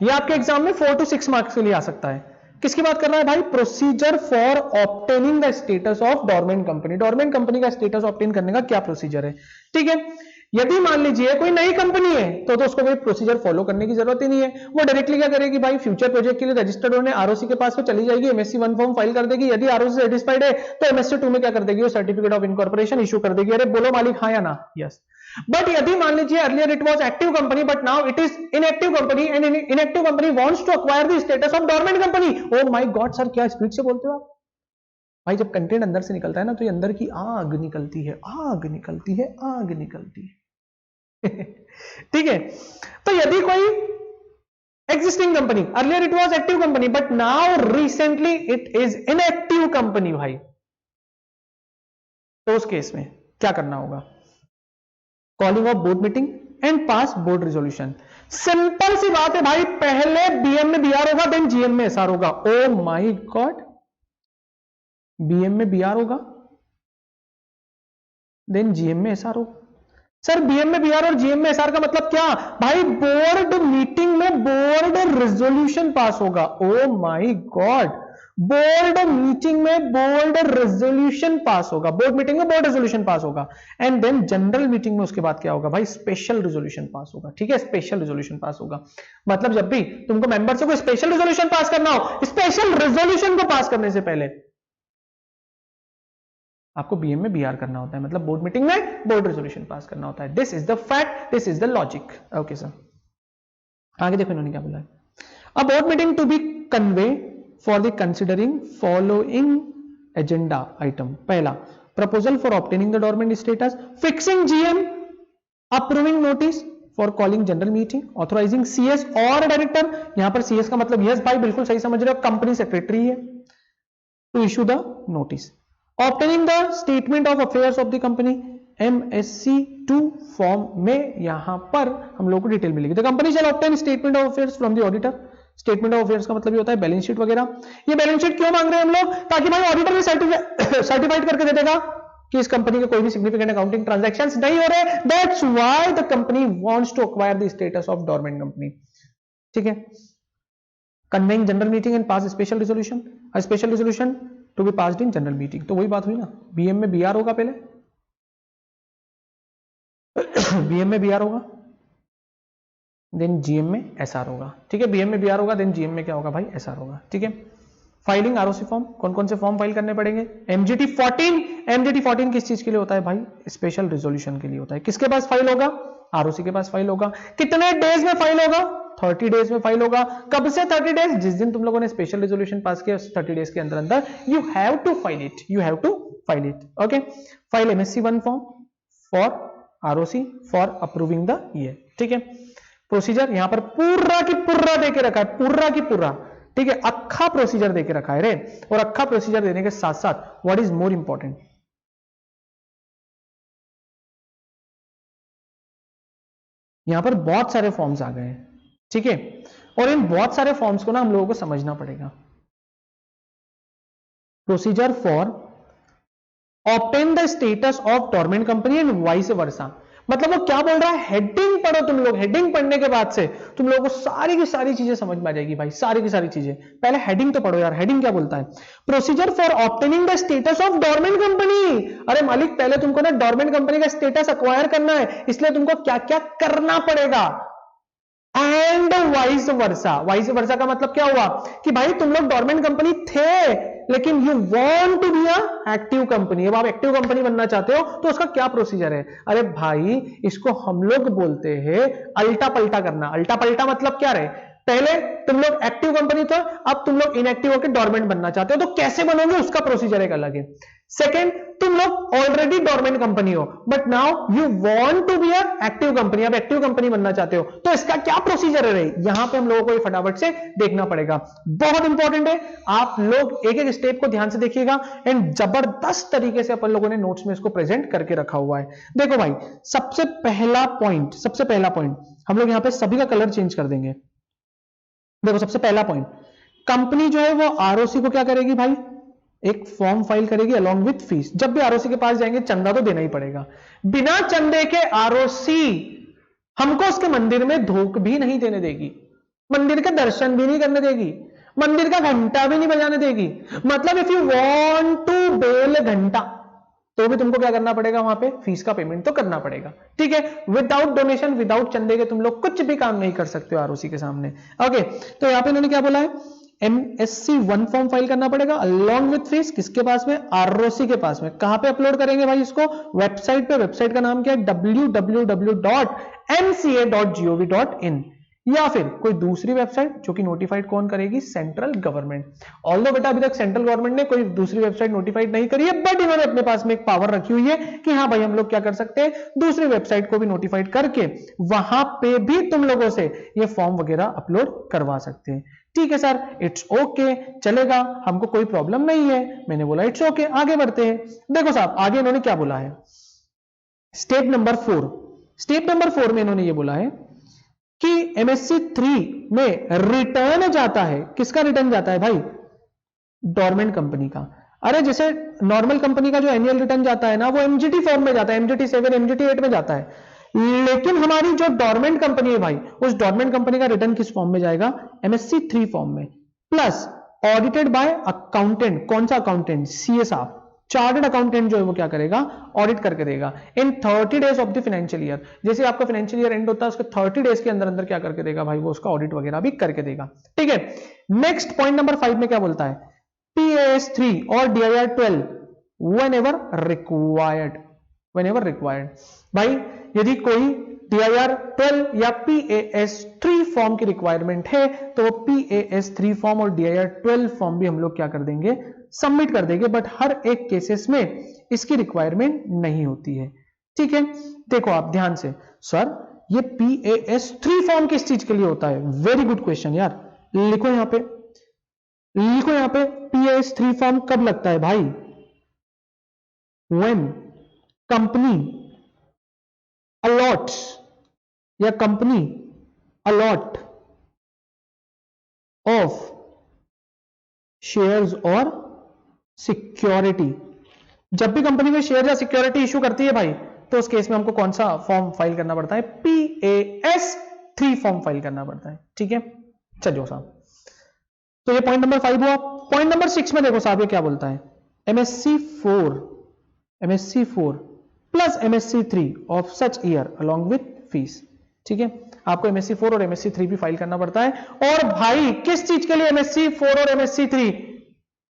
ये आपके एग्जाम में 4 to 6 मार्क्स के लिए आ सकता है। किसकी बात कर रहा है भाई? Procedure for obtaining the status of dormant company. Dormant company का स्टेटस ऑब्टेन करने का क्या प्रोसीजर है, ठीक है। यदि मान लीजिए कोई नई कंपनी है तो उसको कोई प्रोसीजर फॉलो करने की जरूरत ही नहीं है। वो डायरेक्टली क्या करेगी भाई, फ्यूचर प्रोजेक्ट के लिए रजिस्टर्ड होने आरओसी के पास वो चली जाएगी, एमएससी 1 फॉर्म फाइल कर देगी। यदि आरओसी सेटिस्फाइड है तो एमएससी 2 में क्या कर देगी, वो सर्टिफिकेट ऑफ इनकॉर्पोरेशन इशू कर देगी। अरे बोलो मालिक, हाँ या ना? यस। बट यदि मान लीजिए earlier it was active company but now it is inactive company, and inactive company wants to acquire the status of dormant company. Oh my god sir, क्या स्पीड से बोलते हो आप भाई? जब कंटेंट अंदर से निकलता है ना तो ये अंदर की आग निकलती है, आग निकलती है, आग निकलती है। ठीक है। तो यदि कोई existing company, earlier it was active company but now recently it is inactive company भाई, तो उस केस में क्या करना होगा? Calling of board meeting and pass board resolution. Simple सी बात है भाई, पहले बीएम में बीआर होगा, देन जीएम में एसआर होगा। ओ माय गॉड, बीएम में बीआर होगा, देन जीएम में एसआर होगा। सर बीएम में बीआर और जीएम में एसआर का मतलब क्या भाई? बोर्ड मीटिंग में बोर्ड रेजोल्यूशन पास होगा। ओ माय गॉड, बोर्ड मीटिंग में बोर्ड रेजोल्यूशन पास होगा, बोर्ड मीटिंग में बोर्ड रेजोल्यूशन पास होगा, एंड देन जनरल मीटिंग में उसके बाद क्या होगा भाई? स्पेशल रेजोल्यूशन पास होगा। ठीक है, स्पेशल रेजोल्यूशन पास होगा। मतलब जब भी तुमको मेंबर से कोई स्पेशल रेजोल्यूशन पास करना हो, स्पेशल रेजोल्यूशन को पास करने से पहले आपको बीएम में बीआर करना होता है, मतलब बोर्ड मीटिंग में बोर्ड रेजोल्यूशन पास करना होता है। This is the fact, this is the logic. Okay sir, आगे देखो इन्होंने क्या बोला है। A board meeting to be convene for the considering following agenda item. पहला, proposal for obtaining the dormant status, fixing GM, approving notice for calling general meeting, authorising CS और director. यहां पर सीएस का मतलब यस भाई बिल्कुल सही समझ रहे हो, कंपनी सेक्रेटरी है, to issue the notice, obtaining the statement of affairs of the company, MSC 2 form में यहां पर हम लोग को डिटेल मिलेगी। The company shall obtain statement of affairs from the auditor. Statement of affairs का मतलब ये होता है बैलेंस शीट वगैरह। ये बैलेंस शीट क्यों मांग रहे हैं हम लोग? ताकि भाई ऑडिटर भी सर्टिफाइड करके दे देगा कि इस कंपनी के कोई भी सिग्निफिकेंट अकाउंटिंग ट्रांजैक्शंस नहीं हो रहे। That's why the company wants to acquire the status of dormant company. ठीक है। Conveying general meeting and pass special resolution, a special resolution to be passed in general meeting. तो वही बात हुई ना, बीएम में बीआर होगा पहले, बीएम में बीआर होगा, देन जीएम में एसआर होगा। ठीक है, बीएम में बीआर होगा, देन जीएम में क्या होगा भाई? एसआर होगा। ठीक है। फाइलिंग आरओसी फॉर्म, कौन कौन से फॉर्म फाइल करने पड़ेंगे? एमजीटी 14। एमजीटी 14 किस चीज के लिए होता है भाई? स्पेशल रेजोल्यूशन के लिए होता है। किसके पास फाइल होगा? आरओसी के पास फाइल होगा। कितने डेज में फाइल होगा? 30 डेज में फाइल होगा। कब से 30 डेज? जिस दिन तुम लोगों ने स्पेशल रेजोल्यूशन पास किया 30 डेज के अंदर अंदर you have to file it, you have to file it. Okay. File MSC 1 form for ROC for approving the year. ठीक है। प्रोसीजर यहां पर पूरा की पूरा देके रखा है, पूरा की पूरा। ठीक है, अक्खा प्रोसीजर देके रखा है रे। और अक्खा प्रोसीजर देने के साथ साथ व्हाट इज मोर इंपॉर्टेंट, यहां पर बहुत सारे फॉर्म्स आ गए हैं। ठीक है, और इन बहुत सारे फॉर्म्स को ना हम लोगों को समझना पड़ेगा। Procedure for obtain the status of dormant company and vice versa. मतलब वो क्या बोल रहा है? हेडिंग पढ़ो तुम लोग, हेडिंग पढ़ने के बाद से तुम लोगों को सारी की सारी चीजें समझ में आ जाएगी भाई, सारी की सारी चीजें। पहले हेडिंग तो पढ़ो यार, हेडिंग क्या बोलता है? Procedure for obtaining the status of dormant company. अरे मालिक, पहले तुमको ना डोरमेंट कंपनी का स्टेटस एक्वायर करना है, इसलिए तुमको क्या क्या करना पड़ेगा। And vice versa. Vice versa का मतलब क्या हुआ कि भाई तुम लोग डोरमेंट कंपनी थे लेकिन you want to be a active company. अब आप एक्टिव कंपनी बनना चाहते हो तो उसका क्या प्रोसीजर है? अरे भाई इसको हम लोग बोलते हैं अल्टा पल्टा करना। अल्टा पल्टा मतलब क्या रहे? पहले तुम लोग एक्टिव कंपनी थे, अब तुम लोग इनएक्टिव होकर डोरमेंट बनना चाहते हो, तो कैसे बनोगे उसका प्रोसीजर एक अलग है। सेकेंड, तुम लोग ऑलरेडी डोरमेंट कंपनी हो but now you want to be a active company, अब एक्टिव कंपनी बनना चाहते हो, तो इसका क्या प्रोसीजर है? यहां पे हम लोगों को ये फटाफट से देखना पड़ेगा, बहुत इंपॉर्टेंट है। आप लोग एक एक स्टेप को ध्यान से देखिएगा एंड जबरदस्त तरीके से अपन लोगों ने नोट्स में इसको प्रेजेंट करके रखा हुआ है। देखो भाई, सबसे पहला पॉइंट हम लोग यहां पे सभी का कलर चेंज कर देंगे। देखो सबसे पहला पॉइंट, कंपनी जो है वो आरओसी को क्या करेगी भाई, एक फॉर्म फाइल करेगी अलॉन्ग विथ फीस। जब भी आरओसी के पास जाएंगे चंदा तो देना ही पड़ेगा। बिना चंदे के आरओसी हमको उसके मंदिर में धूप भी नहीं देने देगी, मंदिर का दर्शन भी नहीं करने देगी, मंदिर का घंटा भी नहीं बजाने देगी। मतलब if you want to bell घंटा तो भी तुमको क्या करना पड़ेगा, वहां पे फीस का पेमेंट तो करना पड़ेगा। ठीक है, विदाउट डोनेशन विदाउट चंदे के तुम लोग कुछ भी काम नहीं कर सकते हो आरओसी के सामने। ओके, तो यहां पे इन्होंने क्या बोला है, MSC1 फॉर्म फाइल करना पड़ेगा अलॉन्ग विथ फीस। किसके पास में, आरओसी के पास में। कहां पे अपलोड करेंगे भाई इसको, वेबसाइट पे। वेबसाइट का नाम क्या है, www.mca.gov.in, या फिर कोई दूसरी वेबसाइट जो कि नोटिफाइड कौन करेगी, सेंट्रल गवर्नमेंट। ऑल्दो बेटा अभी तक सेंट्रल गवर्नमेंट ने कोई दूसरी वेबसाइट नोटिफाइड नहीं करी है, बट इन्होंने अपने पास में एक पावर रखी हुई है कि हाँ भाई हम लोग क्या कर सकते हैं, दूसरी वेबसाइट को भी नोटिफाइड करके वहां पे भी तुम लोगों से ये फॉर्म वगैरह अपलोड करवा सकते हैं। ठीक है सर, इट्स ओके, चलेगा, हमको कोई प्रॉब्लम नहीं है। मैंने बोला इट्स ओके, आगे बढ़ते हैं। देखो साहब आगे इन्होंने क्या बोला है, स्टेप नंबर 4। स्टेप नंबर 4 में इन्होंने ये बोला है कि MSc 3 में रिटर्न जाता है। किसका रिटर्न जाता है भाई, डोरमेंट कंपनी का। अरे जैसे नॉर्मल कंपनी का जो एनुअल रिटर्न जाता है ना, वो MGT फॉर्म में जाता है, MGT 7 MGT 8 में जाता है। लेकिन हमारी जो डोरमेंट कंपनी है भाई, उस डोरमेंट कंपनी का रिटर्न किस फॉर्म में जाएगा, MSc 3 फॉर्म में, प्लस ऑडिटेड बाय अकाउंटेंट। कौन सा अकाउंटेंट, CA साहब, चार्टर्ड अकाउंटेंट जो है वो क्या करेगा, ऑडिट करके देगा इन 30 days of the financial year. जैसे आपका फाइनेंशियल ईयर एंड होता है उसके 30 डेज के अंदर अंदर क्या करके देगा भाई, वो उसका ऑडिट वगैरह भी करके देगा। ठीक है, नेक्स्ट पॉइंट नंबर 5 में क्या बोलता है, PAS 3 और DIR 12 whenever required। whenever required भाई यदि कोई DIR 12 या PAS 3 फॉर्म की रिक्वायरमेंट है तो वो PAS 3 फॉर्म और DIR 12 फॉर्म भी हम लोग क्या कर देंगे, सबमिट कर देंगे। बट हर एक केसेस में इसकी रिक्वायरमेंट नहीं होती है। ठीक है, देखो आप ध्यान से, सर ये PAS 3 फॉर्म किस चीज के लिए होता है, वेरी गुड क्वेश्चन यार। लिखो यहां पे, लिखो यहां पे, PAS 3 फॉर्म कब लगता है भाई, व्हेन कंपनी अलॉट्स या कंपनी अलॉट ऑफ शेयर्स और सिक्योरिटी। जब भी कंपनी में शेयर या सिक्योरिटी इश्यू करती है भाई, तो उस केस में हमको कौन सा फॉर्म फाइल करना पड़ता है, PAS 3 फॉर्म फाइल करना पड़ता है। ठीक है, चलिए साहब, तो ये पॉइंट नंबर 5 हुआ। पॉइंट नंबर 6 में देखो साहब ये क्या बोलता है, MSc 4 plus MSc 3 of such year along with fees. ठीक है, आपको MSc 4 और MSc 3 भी फाइल करना पड़ता है। और भाई किस चीज के लिए MSc 4 और MSc 3,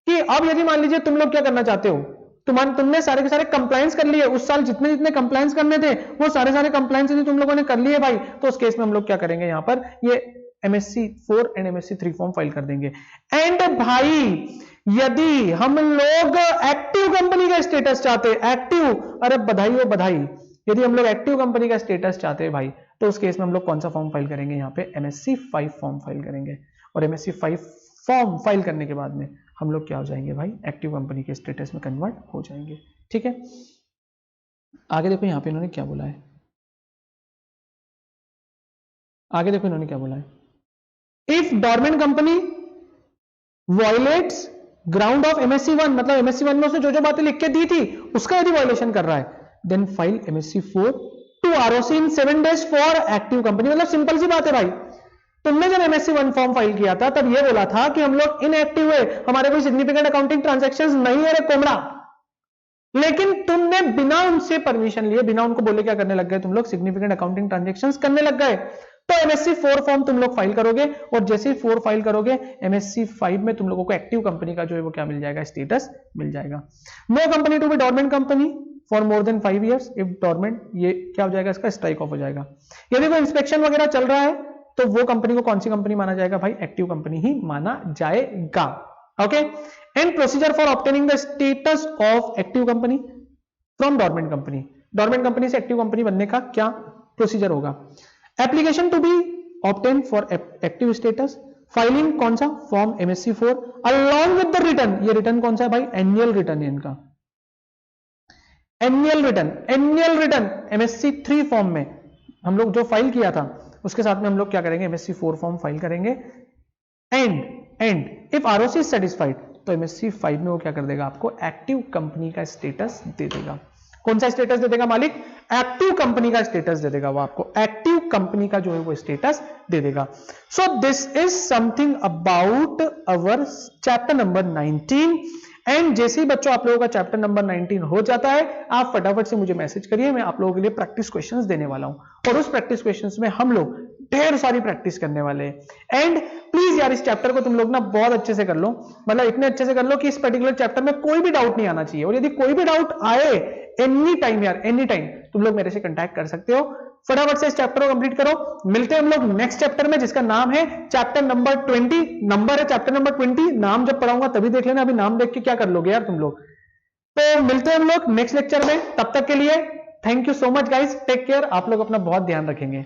कि अब यदि मान लीजिए तुम लोग क्या करना चाहते हो, तुमने सारे के सारे कंप्लायंस कर लिए, उस साल जितने जितने कंप्लायंस करने थे वो सारे कंप्लायंस यदि तुम लोगों ने कर लिए भाई, तो उस केस में हम लोग क्या करेंगे, यहां पर ये MSc 4 and MSc 3 form file कर देंगे। एंड भाई यदि हम लोग एक्टिव कंपनी का स्टेटस चाहते हैं, एक्टिव, अरे बधाई हो बधाई, यदि हम लोग एक्टिव कंपनी का स्टेटस चाहते हैं भाई, तो उस केस में हम लोग कौन सा फॉर्म फाइल करेंगे, यहाँ पे MSc 5 फॉर्म फाइल करेंगे। और MSc 5 फॉर्म फाइल करने के बाद में हम लोग क्या हो जाएंगे भाई, एक्टिव कंपनी के स्टेटस में कन्वर्ट हो जाएंगे। ठीक है, आगे देखो यहाँ पे इन्होंने क्या बोला है, आगे देखो इन्होंने क्या बोला है, if dormant company violates ground of MSc 1, मतलब MSc 1 में उसने जो जो बातें लिख के दी थी उसका यदि वायलेशन कर रहा है, then file MSc 4 to ROC in 7 days for active company. मतलब सिंपल सी बात है भाई, तुमने जब MSc 1 फॉर्म फाइल किया था तब ये बोला था कि हम लोग इनएक्टिव है, हमारे कोई सिग्निफिकेंट अकाउंटिंग ट्रांजैक्शंस नहीं है रे कोमड़ा, लेकिन तुमने बिना उनसे परमिशन लिए, बिना उनको बोले क्या करने लग गए, तुम लोग सिग्निफिकेंट अकाउंटिंग ट्रांजैक्शंस करने लग गए। तो MSc 4 फॉर्म तुम लोग फाइल करोगे, और जैसे ही 4 फाइल करोगे MSc 5 में तुम लोगों को एक्टिव कंपनी का जो है वो क्या मिल जाएगा, स्टेटस मिल जाएगा। No company to be dormant company for more than 5 years, if dormant, ये क्या हो जाएगा, इसका स्ट्राइक ऑफ हो जाएगा। यदि कोई इंस्पेक्शन वगैरह चल रहा है तो वो कंपनी को कौन सी कंपनी माना जाएगा भाई, एक्टिव कंपनी ही माना जाएगा। Okay, and procedure for obtaining the status of active company from dormant company. Dormant company से एक्टिव कंपनी बनने का क्या प्रोसीजर होगा, application to be obtain for active status, filing कौन सा, form MSc 4 along with the return. ये return कौन सा है भाई, एनुअल रिटर्न है इनका, एनुअल रिटर्न MSc 3 फॉर्म में हम लोग जो फाइल किया था उसके साथ में हम लोग क्या करेंगे, MSc 4 फॉर्म फाइल करेंगे। And and if ROC is satisfied तो एमएससी 5 में वो क्या कर देगा, आपको एक्टिव कंपनी का स्टेटस दे देगा। कौन सा स्टेटस दे देगा मालिक, एक्टिव कंपनी का स्टेटस दे देगा, वो आपको एक्टिव कंपनी का जो है वो स्टेटस दे देगा। So this is something about our chapter number 19। And जैसे ही बच्चों आप लोगों का चैप्टर नंबर 19 हो जाता है, आप फटाफट से मुझे मैसेज करिए, मैं आप लोगों के लिए प्रैक्टिस क्वेश्चंस देने वाला हूं और उस प्रैक्टिस क्वेश्चंस में हम लोग ढेर सारी प्रैक्टिस करने वाले हैं। एंड प्लीज यार इस चैप्टर को तुम लोग ना बहुत अच्छे से कर लो, मतलब इतने अच्छे से कर लो कि इस पर्टिकुलर चैप्टर में कोई भी डाउट नहीं आना चाहिए। और यदि कोई भी डाउट आए एनी टाइम यार, एनी टाइम तुम लोग मेरे से कांटेक्ट कर सकते हो। फटाफट से इस चैप्टर को कंप्लीट करो। मिलते हैं हम लोग नेक्स्ट चैप्टर में जिसका नाम है चैप्टर नंबर 20। नंबर है चैप्टर नंबर 20। नाम जब पढ़ाऊंगा तभी देख लेना, अभी नाम देख के क्या कर लोगे यार तुम लोग। तो मिलते हैं हम लोग नेक्स्ट लेक्चर में, तब तक के लिए thank you so much guys, take care. आप लोग अपना बहुत ध्यान रखेंगे।